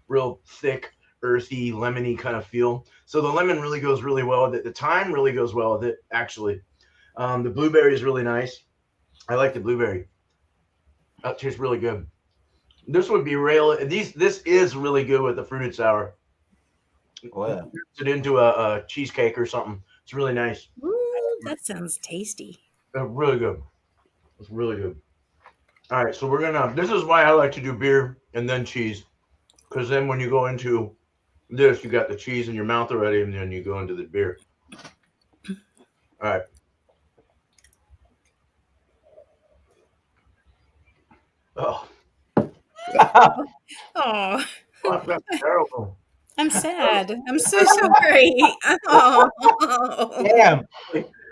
real thick, earthy, lemony kind of feel. So the lemon really goes really well with it. The thyme really goes well with it, actually. The blueberry is really nice. I like the blueberry. That tastes really good. This would be real. This is really good with the fruited sour. Oh, yeah. Turns it into a cheesecake or something. It's really nice. Ooh, that sounds tasty. Really good. It's really good. All right, so we're gonna. This is why I like to do beer and then cheese, because then when you go into this, you got the cheese in your mouth already, and then you go into the beer. All right. Oh, Oh, that's terrible. I'm sad. I'm so sorry. Oh. Damn.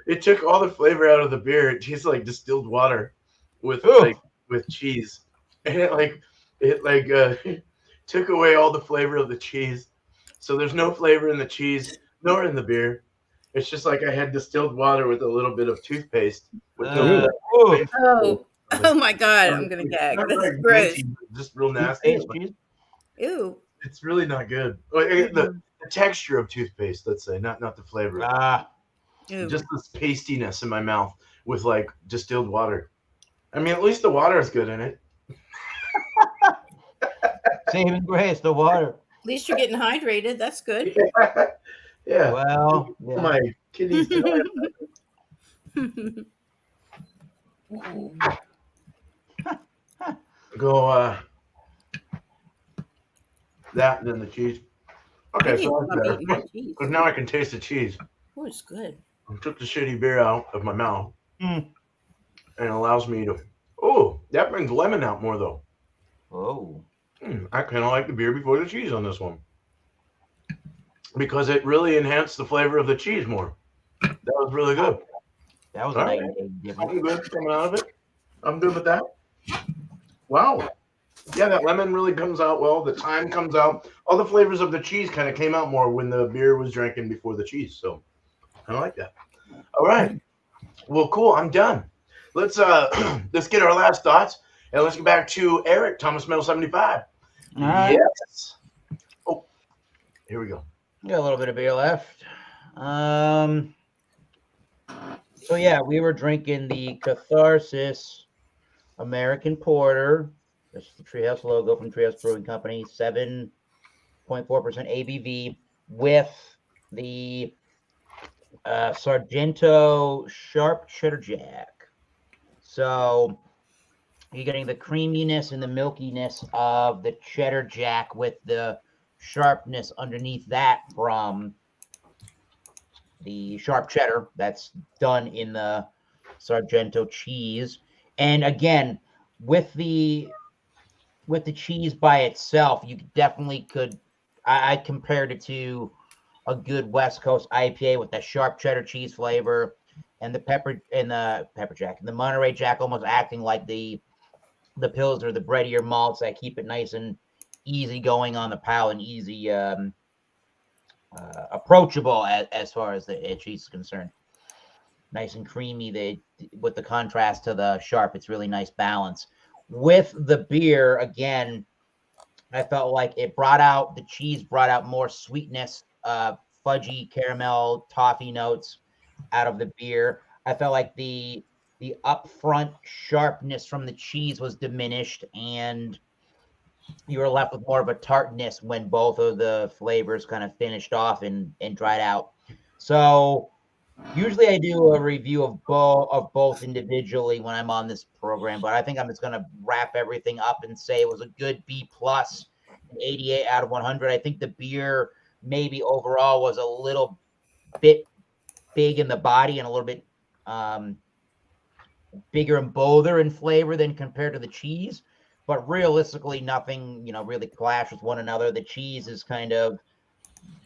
It took all the flavor out of the beer. It tastes like distilled water with Ooh. with cheese, and it took away all the flavor of the cheese. So there's no flavor in the cheese nor in the beer. It's just like I had distilled water with a little bit of toothpaste with no. Ooh. Oh, oh my God. I'm going to gag. Not That's very gross. minty, just real nasty. Toothpaste cheese? Ew. It's really not good. The texture of toothpaste, let's say, not the flavor. Ah. Ew. Just this pastiness in my mouth with like distilled water. I mean, at least the water is good in it. Saving grace, the water. At least you're getting hydrated. That's good. Yeah. Well, yeah. My kidneys. Go that and then the cheese. I Okay, need so to that's stop better. eating my cheese. Because now I can taste the cheese. Oh, it's good. I took the shitty beer out of my mouth Mm. and it allows me to. Oh, that brings lemon out more though. Oh. I kind of like the beer before the cheese on this one because it really enhanced the flavor of the cheese more. That was really good. That was All a right. night and day difference. I'm good coming out of it. I'm good with that. Wow. Yeah, that lemon really comes out well. The thyme comes out. All the flavors of the cheese kind of came out more when the beer was drinking before the cheese. So I like that. All right. Well, cool. I'm done. Let's let's get our last thoughts and let's get back to Eric, Thomas Metal 75. All right. Yes. Oh, here we go. Got a little bit of beer left. So yeah, we were drinking the Catharsis American Porter. This is the Treehouse logo from Treehouse Brewing Company. 7.4% ABV with the Sargento Sharp Cheddar Jack. So you're getting the creaminess and the milkiness of the Cheddar Jack with the sharpness underneath that from the sharp cheddar that's done in the Sargento cheese. And again, with the cheese by itself, you definitely could. I compared it to a good West Coast IPA with that sharp cheddar cheese flavor, and the pepper jack, and the Monterey Jack almost acting like the pills or the breadier malts that keep it nice and easy going on the palate and easy approachable as far as the cheese is concerned. Nice and creamy. With the contrast to the sharp, it's really nice balance. With the beer, again, I felt like the cheese brought out more sweetness, fudgy, caramel, toffee notes out of the beer. I felt like the upfront sharpness from the cheese was diminished, and you were left with more of a tartness when both of the flavors kind of finished off and dried out. So Usually I do a review of both individually when I'm on this program, but I think I'm just going to wrap everything up and say it was a good B plus, an 88 out of 100. I think the beer maybe overall was a little bit big in the body and a little bit bigger and bolder in flavor than compared to the cheese. But realistically, nothing, really clash with one another. The cheese is kind of,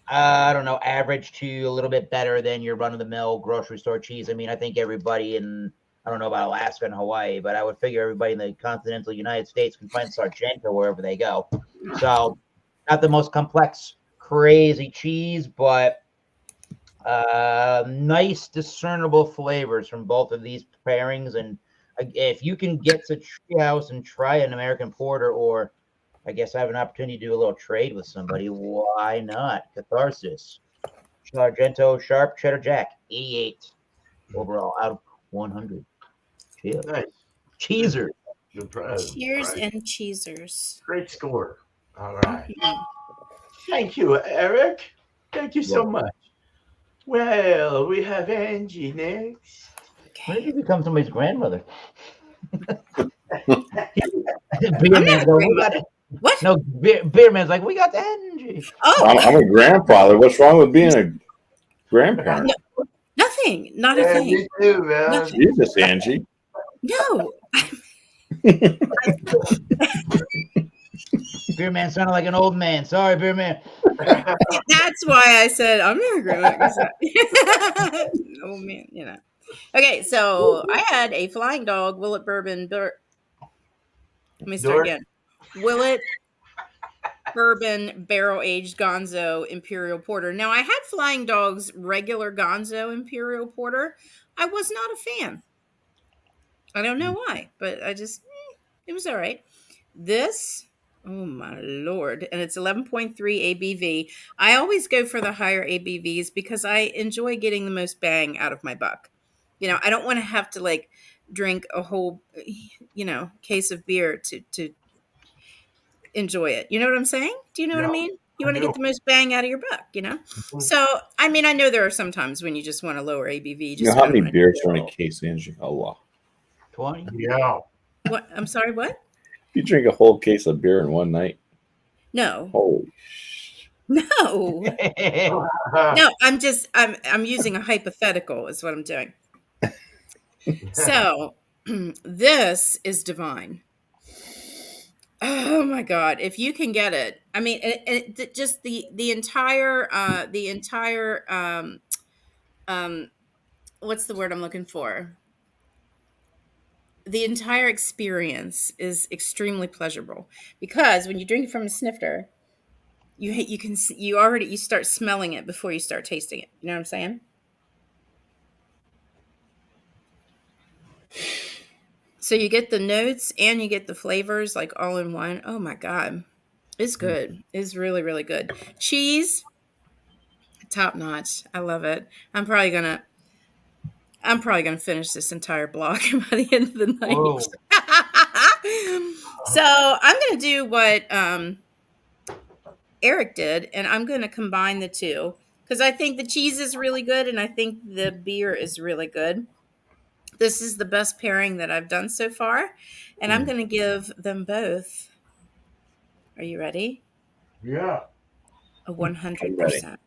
I don't know, average to a little bit better than your run of the mill grocery store cheese. I mean, I think everybody in, I don't know about Alaska and Hawaii, but I would figure everybody in the continental United States can find Sargento wherever they go. So, not the most complex, crazy cheese, but nice, discernible flavors from both of these pairings. And if you can get to Treehouse and try an American Porter, or I guess I have an opportunity to do a little trade with somebody, why not? Catharsis. Sargento Sharp Cheddar Jack, 88 overall out of 100. Cheers. Nice. Cheeser. Good prize. Cheers and cheesers. Great score. All right. Thank you, Eric. Thank you so much. Well, we have Angie next. When did you become somebody's grandmother? I'm not a grandmother. What? No, beer man's like, we got Angie. Oh, I'm a grandfather. What's wrong with being a grandparent? no, nothing. Not a Yeah, thing. me too, man. Nothing. Jesus, Angie. No. Beer man sounded like an old man. Sorry, beer man. That's why I said I'm not a grandmother. Oh man, Okay, so I had a Flying Dog Willet Bourbon. Let me start again. Willet Bourbon Barrel Aged Gonzo Imperial Porter. Now I had Flying Dog's regular Gonzo Imperial Porter. I was not a fan. I don't know why, but it was all right. This, oh my Lord, and it's 11.3 ABV. I always go for the higher ABVs because I enjoy getting the most bang out of my buck. I don't want to have to drink a whole, case of beer to enjoy it. You know what I'm saying? Do you know what I mean? You want to get the most bang out of your buck, So, I mean, I know there are some times when you just want a lower ABV. You know how many beers are in a case, Angie? Allah. 20? Yeah. What? I'm sorry, what? You drink a whole case of beer in one night? No. Holy No. No, I'm using a hypothetical is what I'm doing. So, this is divine. Oh my God! If you can get it, I mean, just the entire what's the word I'm looking for? The entire experience is extremely pleasurable because when you drink it from a snifter, you start smelling it before you start tasting it. You know what I'm saying? So you get the notes and you get the flavors all in one. Oh my God. It's good. It's really, really good. Cheese, top notch. I love it. I'm probably gonna finish this entire block by the end of the night. So I'm gonna do what Eric did, and I'm gonna combine the two because I think the cheese is really good and I think the beer is really good. This is the best pairing that I've done so far, and I'm going to give them both. Are you ready? Yeah. A 100%.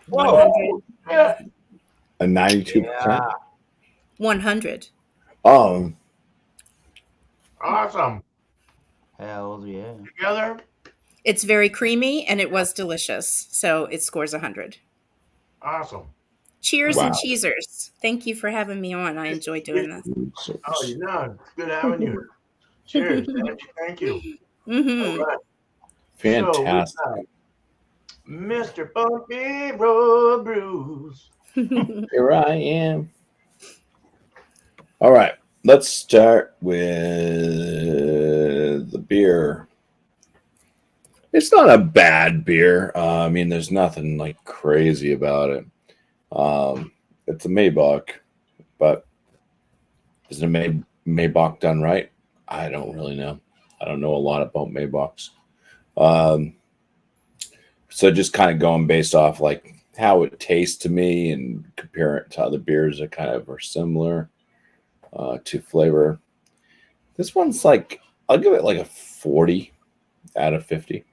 Whoa. 100. Yeah. A 92%? 100. Oh. Awesome. Hell yeah. Together? It's very creamy, and it was delicious, so it scores 100. Awesome. Cheers and cheesers. Thank you for having me on. I enjoy doing this. Oh, it's good having you. Cheers. Thank you. Mm-hmm. All right. Fantastic. So Mr. Bumpy Road Brews. Here I am. All right. Let's start with the beer. It's not a bad beer. I mean, there's nothing crazy about it. It's a Maybach, but is a Maybach done right? I don't really know. I don't know a lot about Maybachs. So just kind of going based off how it tastes to me and compare it to other beers that kind of are similar to flavor. This one's like, I'll give it like a 40 out of 50.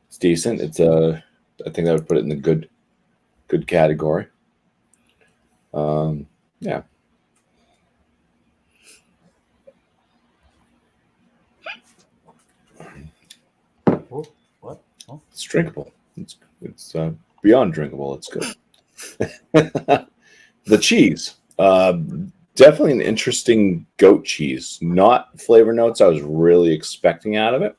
It's decent. It's I think I would put it in the good category. Yeah. What? Oh. It's drinkable. It's beyond drinkable. It's good. The cheese, definitely an interesting goat cheese. Not flavor notes I was really expecting out of it.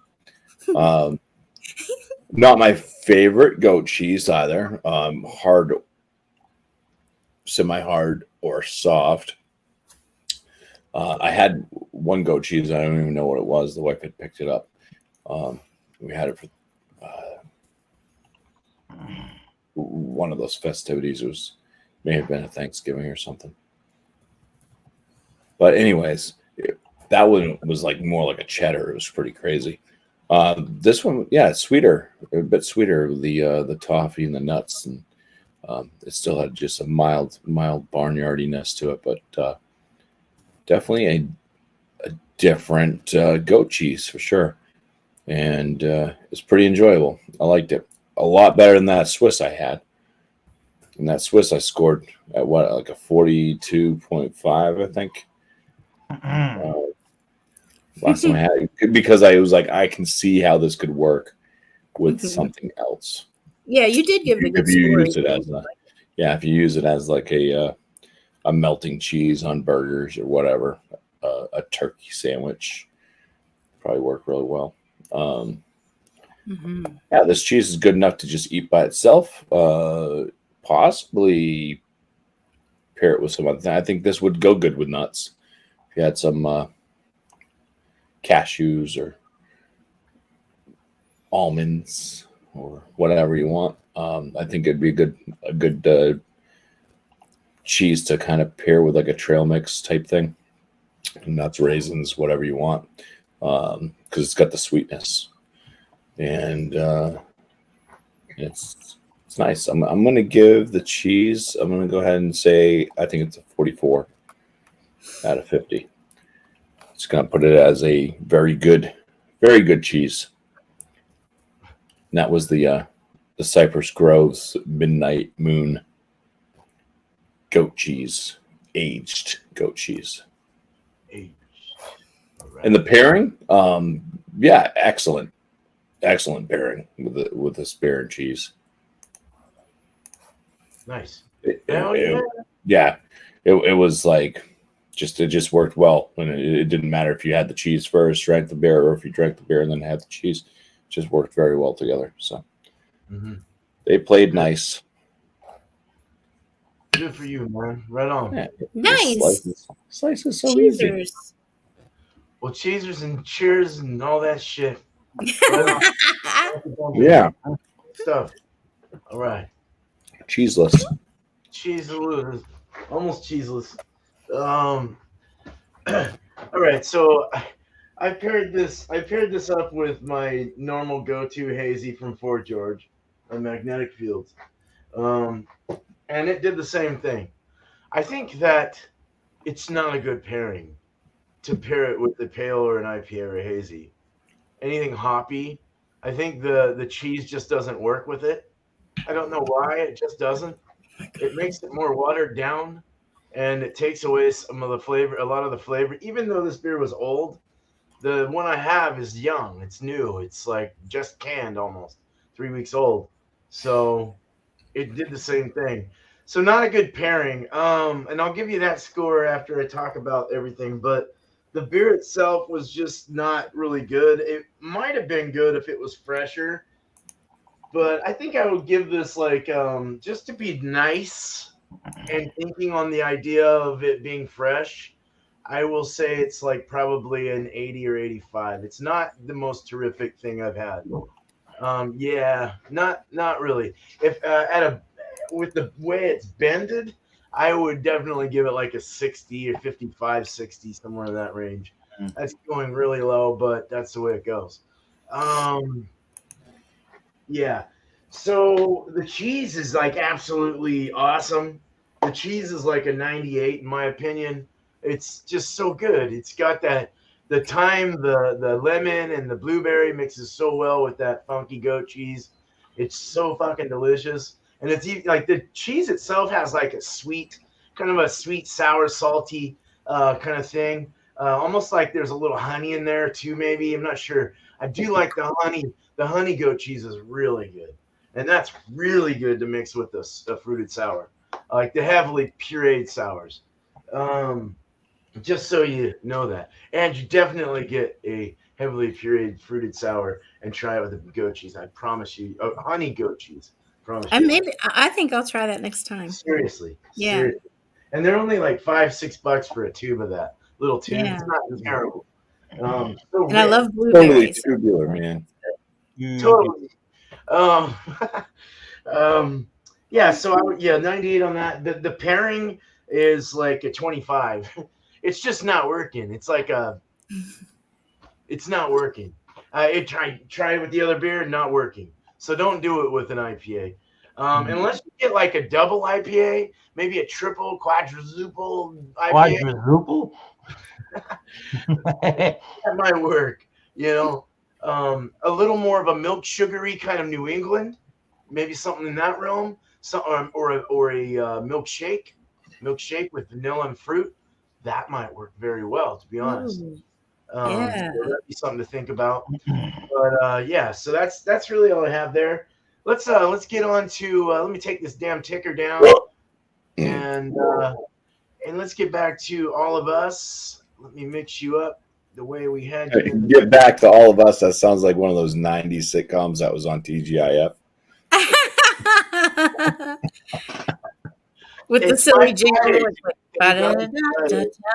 Not my favorite goat cheese either. Hard, semi-hard, or soft. I had one goat cheese. I don't even know what it was. The wife had picked it up. We had it for one of those festivities. It was may have been a Thanksgiving or something. But anyways, that one was like more like a cheddar. It was pretty crazy. This one, yeah, it's sweeter, a bit sweeter. The toffee and the nuts, and it still had just a mild barnyardiness to it, but definitely a different goat cheese for sure. And it's pretty enjoyable. I liked it a lot better than that Swiss I had. And that Swiss I scored at what, like a 42.5, I think. Last time I had it, because I was like, I can see how this could work with something else. Yeah, you did give it a good If you score. use it as if you use it as like a melting cheese on burgers or whatever, a turkey sandwich, probably work really well. Yeah, this cheese is good enough to just eat by itself. Possibly pair it with some other thing. I think this would go good with nuts. If you had some cashews or almonds or whatever you want, I think it'd be a good cheese to kind of pair with like a trail mix type thing. Nuts, raisins, whatever you want, because it's got the sweetness, and it's nice. I'm gonna give the cheese. I'm gonna go ahead and say I think it's a 44 out of 50. Just gonna put it as a very good cheese. And that was the Cypress Groves Midnight Moon goat cheese, aged goat cheese. Right. And the pairing, yeah, excellent pairing with this beer and cheese. Nice. It was like it just worked well, and it didn't matter if you had the cheese first, drank the beer, or if you drank the beer and then had the cheese. It just worked very well together. So they played nice. Good for you, man. Right on. Yeah, Nice. Slices so easy. Cheesers. Well, cheesers and cheers and all that shit. Right on. Yeah. Stuff. All right. Cheeseless. Cheeseless. Almost cheeseless. All right. So I paired this up with my normal go-to hazy from Fort George, a Magnetic Fields. And it did the same thing. I think that it's not a good pairing to pair it with the pale or an IPA or a hazy. Anything hoppy, I think the cheese just doesn't work with it. I don't know why, it just doesn't. It makes it more watered down, and it takes away some of the flavor, a lot of the flavor. Even though this beer was old, the one I have is young. It's new. It's like just canned, almost 3 weeks old. So it did the same thing. So not a good pairing. And I'll give you that score after I talk about everything. But the beer itself was just not really good. It might have been good if it was fresher. But I think I would give this like just to be nice and thinking on the idea of it being fresh. I will say it's like probably an 80 or 85. It's not the most terrific thing I've had. Yeah, not really. If with the way it's bended, I would definitely give it like a 60 or 55, 60, somewhere in that range. That's going really low, but that's the way it goes. Yeah. So the cheese is like absolutely awesome. The cheese is like a 98 in my opinion. It's just so good. It's got that the thyme, the lemon, and the blueberry mixes so well with that funky goat cheese. It's so fucking delicious. And it's like the cheese itself has like a sweet, kind of a sweet, sour, salty kind of thing. Almost like there's a little honey in there too, maybe. I'm not sure. I do like the honey. The honey goat cheese is really good, and that's really good to mix with a fruited sour. I like the heavily pureed sours. Um, just so you know that, and you definitely get a heavily pureed fruited sour and try it with a goat cheese. I promise you, honey goat cheese. Promise And you. maybe I think I'll try that next time. Seriously, Yeah, seriously, and they're only like $5-6 for a tube of that little tube. yeah. It's not terrible. So And I rich, love Totally blueberries. tubular, man. totally. Um, Um, yeah, so yeah, 98 on that. The pairing is like a 25. It's just not working. It's not working. It try it with the other beer, not working. So don't do it with an IPA. Unless you get like a double IPA, maybe a triple, quadruple IPA, Quadruple? that might work. You know, a little more of a milk sugary kind of New England, maybe something in that realm. So, or a milkshake with vanilla and fruit. That might work very well, to be honest. Ooh, So yeah. that'd be something to think about. But yeah, so that's really all I have there. Let's get on to let me take this damn ticker down and uh, and let's get back to all of us. Let me mix you up the way we had you in the Get back to all of us. That sounds like one of those '90s sitcoms that was on TGIF. With the It's silly my jingle. Friday. It's like, Thank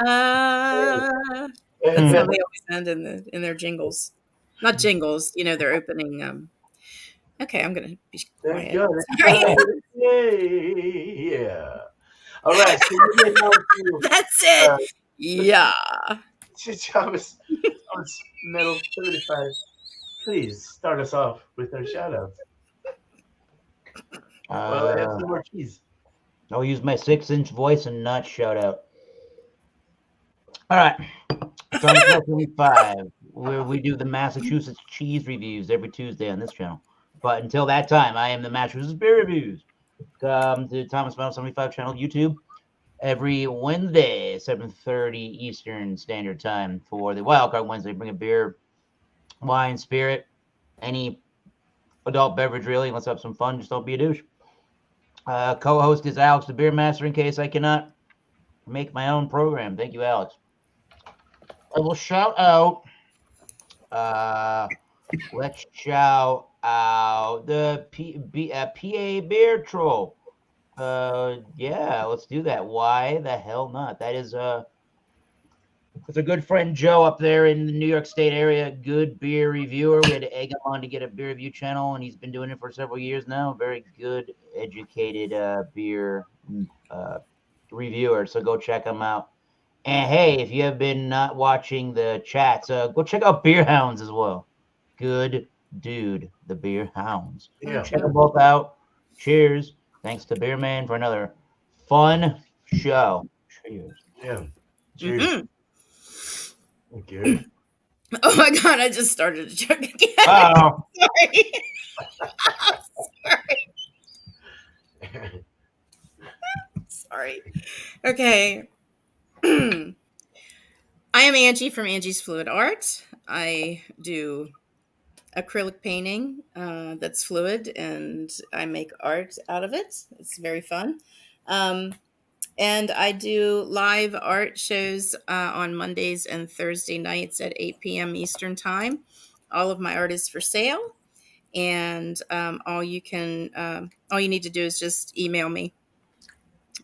ba-da-da-da. That's how they always end in their jingles. Not jingles, their opening. Okay, I'm gonna be Thank quiet. God. Sorry. Yay. Yeah. All right. So we're getting on to That's it. uh, Yeah. Thomas Metal 75. Please start us off with our shout outs. Well, I have some more cheese. I'll use my 6-inch voice and not shout out. All right. Thomas 75, where we do the Massachusetts cheese reviews every Tuesday on this channel. But until that time, I am the Massachusetts Beer Reviews. Come to Thomas Metal 75 channel, YouTube, every Wednesday, 7:30 Eastern Standard Time for the Wildcard Wednesday. Bring a beer, wine, spirit, any adult beverage, really. Let's have some fun. Just don't be a douche. Co-host is Alex, the Beer Master, in case I cannot make my own program. Thank you, Alex. I will shout out. Let's shout out the PA Beer Troll. Yeah, let's do that. Why the hell not? That is with a good friend Joe up there in the New York State area, good beer reviewer. We had to egg him on to get a beer review channel, and he's been doing it for several years now. Very good, educated beer reviewer. So go check him out. And hey, if you have been not watching the chats, go check out Beer Hounds as well. Good dude, the Beer Hounds. Yeah. Check them both out. Cheers. Thanks to Beer Man for another fun show. Cheers. Yeah. Cheers. Mhm. Thank you. Oh my god, I just started to choke again. Oh, Sorry. Sorry. Okay. I am Angie from Angie's Fluid Art. I do acrylic painting that's fluid, and I make art out of it. It's very fun. Um, and I do live art shows on Mondays and Thursday nights at 8 p.m. Eastern Time. All of my art is for sale, and all you need to do is just email me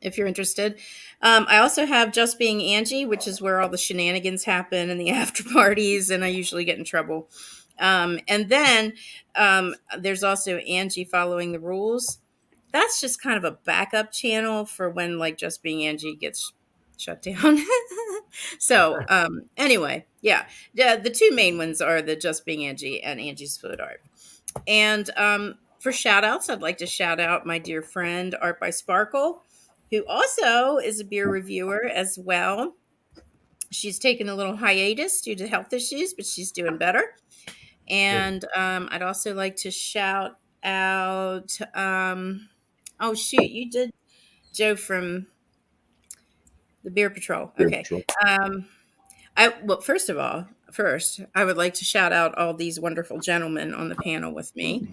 if you're interested. I also have Just Being Angie, which is where all the shenanigans happen and the after parties, and I usually get in trouble. And then there's also Angie Following the Rules. That's just kind of a backup channel for when like Just Being Angie gets shut down. So anyway, yeah, the two main ones are the Just Being Angie and Angie's Food Art. And for shout outs, I'd like to shout out my dear friend Art by Sparkle, who also is a beer reviewer as well. She's taken a little hiatus due to health issues, but she's doing better. And I'd also like to shout out, oh, shoot, you did Joe from the Beer Patrol. Beer Okay. Patrol. Well, first, I would like to shout out all these wonderful gentlemen on the panel with me.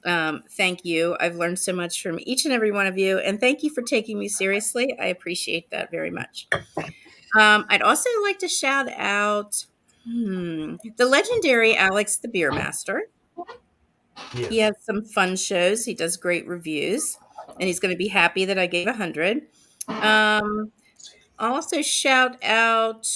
Thank you. I've learned so much from each and every one of you, and thank you for taking me seriously. I appreciate that very much. I'd also like to shout out the legendary Alex the Beer Master. Yes. He has some fun shows. He does great reviews, and he's going to be happy that I gave 100. I'll also shout out.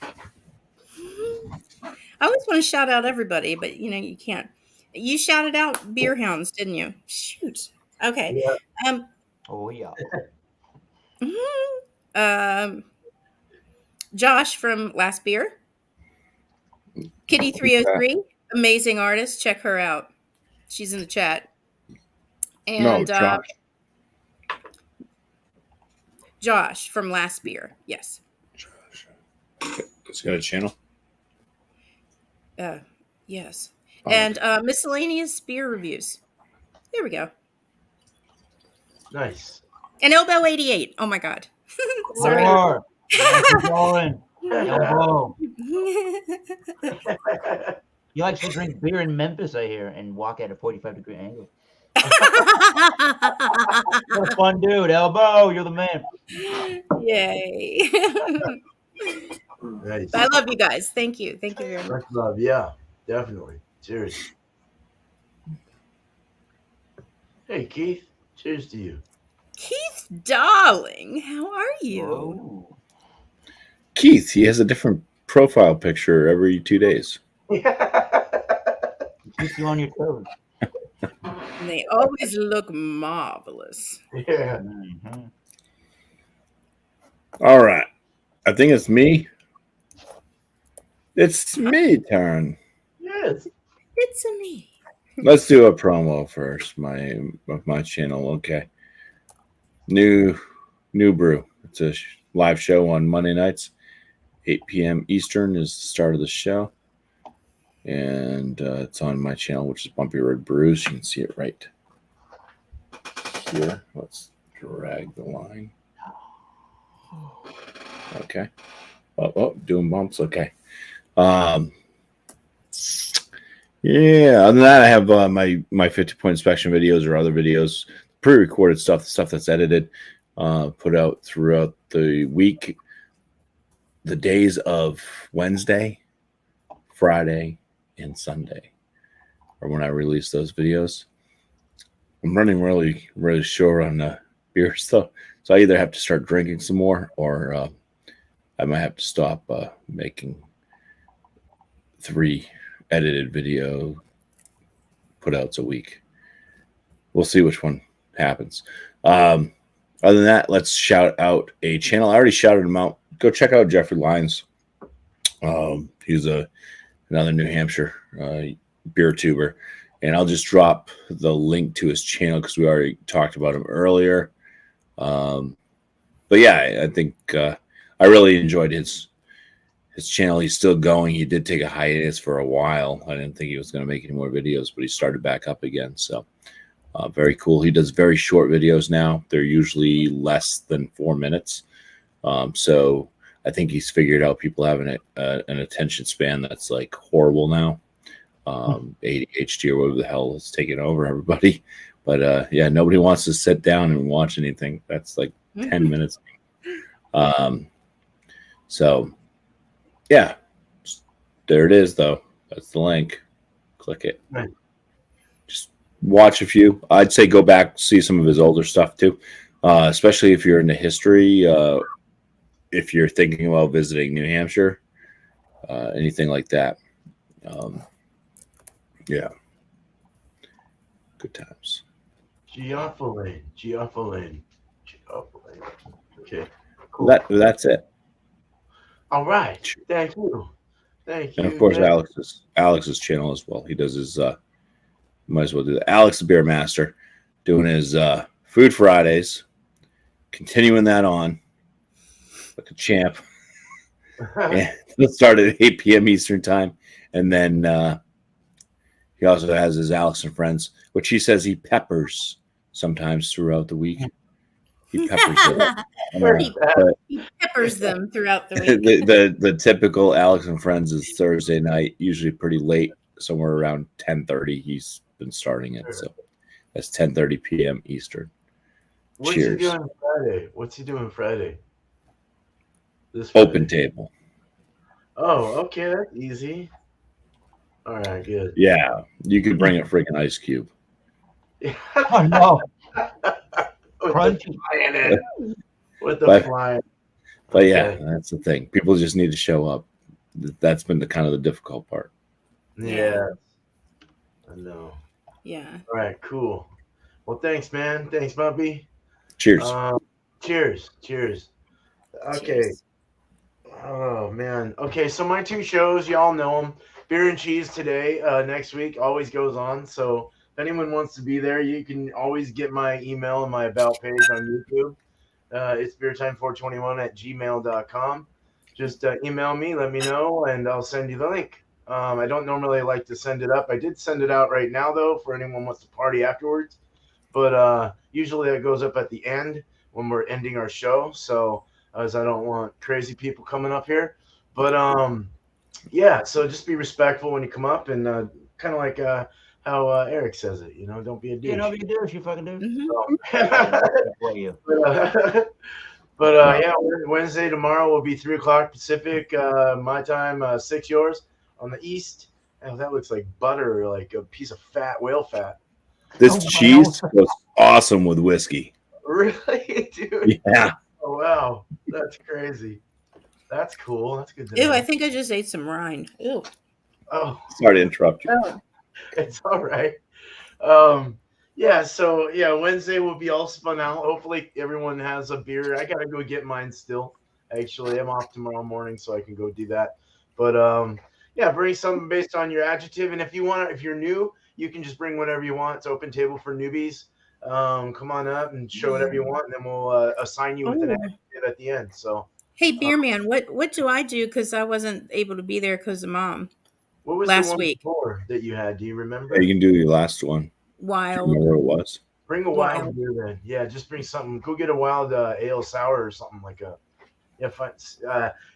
I always want to shout out everybody, but you can't. You shouted out Beer Hounds, didn't you? Shoot. Okay. Yeah. Oh yeah. Josh from Last Beer. Kitty 303, amazing artist. Check her out. She's in the chat. No, And Josh. Josh from Last Beer. Yes. It's got a channel. Yes. Oh, And miscellaneous beer reviews. There we go. Nice. And Elbow 88. Oh my God. Sorry. More. Yeah, keep going. Elbow. He likes to drink beer in Memphis, I hear, and walk at a 45-degree angle. What a fun dude, Elbow. You're the man. Yay. Nice. I love you guys. Thank you. Thank you very much. Much love. Yeah, definitely. Cheers. Hey, Keith. Cheers to you. Keith Darling, how are you? Whoa. Keith, he has a different profile picture every 2 days. Keeps you on your toes. And they always look marvelous. Yeah. Mm-hmm. All right. I think it's me. It's me turn. Yes. It's a me. Let's do a promo first. My channel. Okay. New brew. It's a live show on Monday nights, 8 p.m. Eastern is the start of the show, and it's on my channel, which is Bumpy Red Brews. You can see it right here. Let's drag the line. Okay. Oh, doing bumps. Okay. Yeah. Other than that, I have my 50-point inspection videos or other videos, pre-recorded stuff, the stuff that's edited, put out throughout the week, the days of Wednesday, Friday, and Sunday, or when I release those videos. I'm running really, really short on beer stuff, so I either have to start drinking some more, or I might have to stop making 3 edited video put outs a week. We'll see which one happens. Other than that, let's shout out a channel. I already shouted him out. Go check out Jeffrey Lyons. He's another New Hampshire beer tuber, and I'll just drop the link to his channel because we already talked about him earlier. But yeah, I think I really enjoyed his channel. He's still going. He did take a hiatus for a while. I didn't think he was going to make any more videos, but he started back up again. So very cool. He does very short videos now. They're usually less than 4 minutes. So I think he's figured out people have an attention span that's like horrible now. ADHD or whatever the hell is taking over everybody. But yeah, nobody wants to sit down and watch anything. That's like 10 minutes. So yeah, there it is though. That's the link. Click it. Right. Just watch a few. I'd say go back, see some of his older stuff too. Especially if you're into history, if you're thinking about visiting New Hampshire, anything like that. Yeah. Good times. Geoffrey. Okay. Cool. That's it. All right. Thank you. And of course, Alex's channel as well. He does his Might as well do that. Alex, the beer master, doing his Food Fridays, continuing that on like a champ. And it started at 8 p.m. Eastern time. And then he also has his Alex and Friends, which he says he peppers sometimes throughout the week. He peppers them. He peppers them throughout the week. The typical Alex and Friends is Thursday night, usually pretty late, somewhere around 10:30. He's been starting it, so that's 10:30 p.m. Eastern. What's Cheers. he doing Friday? What's he doing Friday? This Open table. Oh, okay, that's easy. All right, good. Yeah, you could bring a freaking ice cube. Oh no. With Crunchy. the fly in it. With the But- fly. But yeah, Okay. that's the thing. People just need to show up. That's been the kind of the difficult part. Yeah. I know. Yeah. All right, cool. Well, thanks, man. Thanks, Bumpy. Cheers. Cheers. Cheers. Okay. Cheers. Oh, man. Okay, so my two shows, y'all know them. Beer and Cheese today, next week, always goes on. So if anyone wants to be there, you can always get my email and my About page on YouTube. It's beertime421@gmail.com. Just email me, let me know, and I'll send you the link. I don't normally like to send it up. I did send it out right now, though, for anyone who wants to party afterwards. But usually it goes up at the end when we're ending our show. So as I don't want crazy people coming up here. But yeah, so just be respectful when you come up, and kind of like how Eric says it, don't be a douche. You know what you do? You fucking do. Mhm. But yeah, Wednesday tomorrow will be 3:00 Pacific, my time, 6 yours on the east. Oh, that looks like butter, like a piece of fat, whale fat. This cheese goes awesome with whiskey. Really, dude? Yeah. Oh wow, that's crazy. That's cool. That's good to Ew, know. I think I just ate some rind. Ew. Oh, Sorry to interrupt you. Oh. it's all right. Yeah, so yeah, Wednesday will be all spun out. Hopefully everyone has a beer. I gotta go get mine still. Actually, I'm off tomorrow morning, so I can go do that. But yeah, bring something based on your adjective. And if you're new, you can just bring whatever you want. It's open table for newbies. Come on up and show whatever you want, and then we'll assign you with an Oh. adjective at the end. So Hey, Beer Man, what do I do? Because I wasn't able to be there because of Mom. what was Last the one week. before that you had? Do you remember? You can do your last one. Do you Wild. remember what it was? Bring a wild Wild. beer then. Yeah, just bring something. Go get a wild ale sour or something like a. Yeah, fine.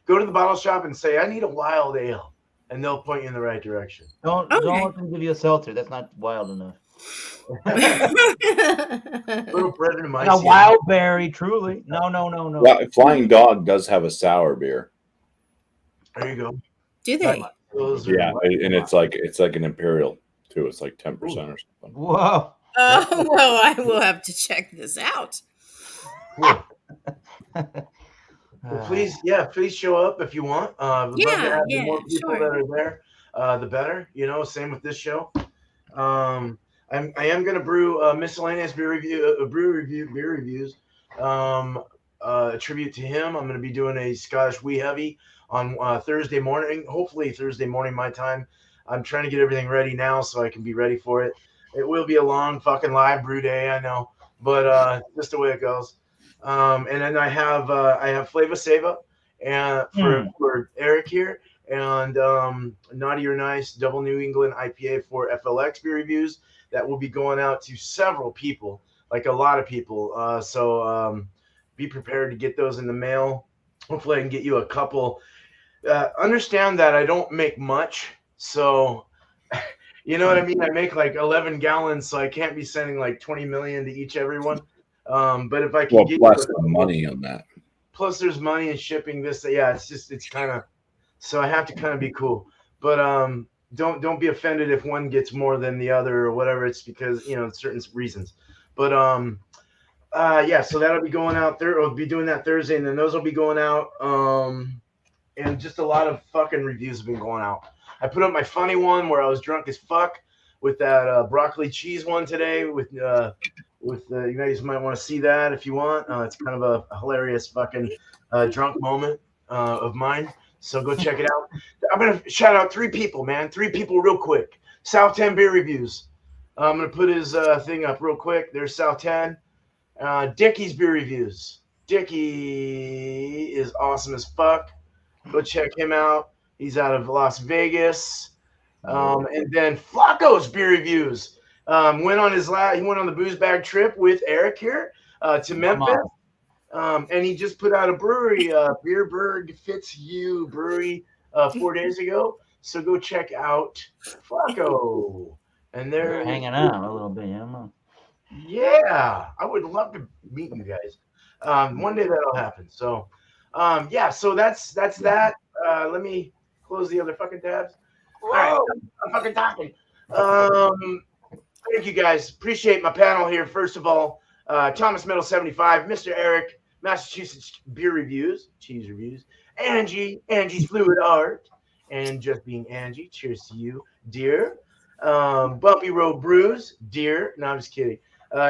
Go to the bottle shop and say, I need a wild ale. And they'll point you in the right direction. Don't Okay. let them give you a seltzer. That's not wild enough. Little bread and mice. A wild berry, truly. No. Flying Dog does have a sour beer. There you go. Do they? Those are Yeah, and it's like an imperial too. It's like 10% or something. Whoa. Oh, well, I will have to check this out. cool. Well, please show up if you want. We'd love to have the more people sure. that are there, the better. Same with this show. I am going to brew miscellaneous beer reviews. A tribute to him. I'm going to be doing a Scottish Wee Heavy on Thursday morning. Hopefully Thursday morning my time. I'm trying to get everything ready now so I can be ready for it. It will be a long fucking live brew day, I know, but just the way it goes. And then I have Flava Sava and for Eric here, and Naughty or Nice Double New England IPA for FLX beer reviews that will be going out to several people, like a lot of people. So be prepared to get those in the mail. Hopefully I can get you a couple. Understand that I don't make much, so you know what I mean? I make like 11 gallons, so I can't be sending like 20 million to everyone. But if I can get plus the money on that. Plus there's money and shipping this. Yeah, it's kind of, so I have to kind of be cool. But don't be offended if one gets more than the other or whatever. It's because, certain reasons. But yeah, so that'll be going out there. We'll be doing that Thursday, and then those will be going out. And just a lot of fucking reviews have been going out. I put up my funny one where I was drunk as fuck with that broccoli cheese one today. You guys might want to see that if you want. It's kind of a hilarious fucking drunk moment of mine. So go check it out. I'm gonna shout out 3 people, man. 3 people real quick. South 10 Beer Reviews. I'm gonna put his thing up real quick. There's South 10. Dickie's beer reviews. Dickie is awesome as fuck. Go check him out. He's out of Las Vegas. And then Flacco's beer reviews. Went on he went on the booze bag trip with Eric here to Memphis. And he just put out a brewery, Beerberg Fitzhugh Brewery, 4 days ago. So go check out Flacco. And They're they're hanging out a little bit. yeah, I would love to meet you guys. One day that'll happen. So, yeah. So that's that. Let me close the other fucking tabs. All right, I'm fucking talking. Thank you guys. Appreciate my panel here. First of all, Thomas Middle 75, Mr. Eric, Massachusetts Beer Reviews, Cheese Reviews, Angie's Fluid Art, and just being Angie. Cheers to you, dear. Bumpy Road Brews, dear. No, I'm just kidding.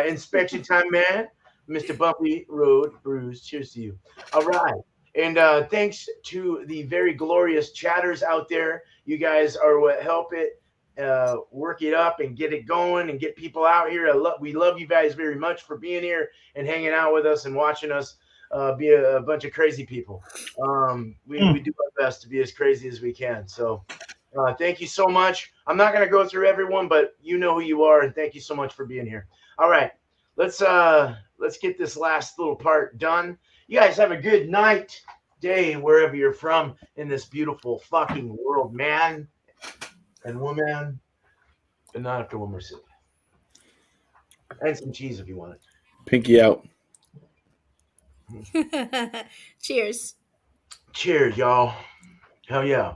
Inspection Time Man, Mr. Bumpy Road Brews. Cheers to you. All right. And thanks to the very glorious chatters out there. You guys are what help it work it up and get it going and get people out here. We love you guys very much for being here and hanging out with us and watching us be a bunch of crazy people. We do our best to be as crazy as we can. So thank you so much. I'm not going to go through everyone, but you know who you are, and thank you so much for being here. All right, let's get this last little part done. You guys have a good night, day, wherever you're from in this beautiful fucking world, man and woman. And not after one more sip. And some cheese if you want it. Pinky out. Cheers. Cheers, y'all. Hell yeah.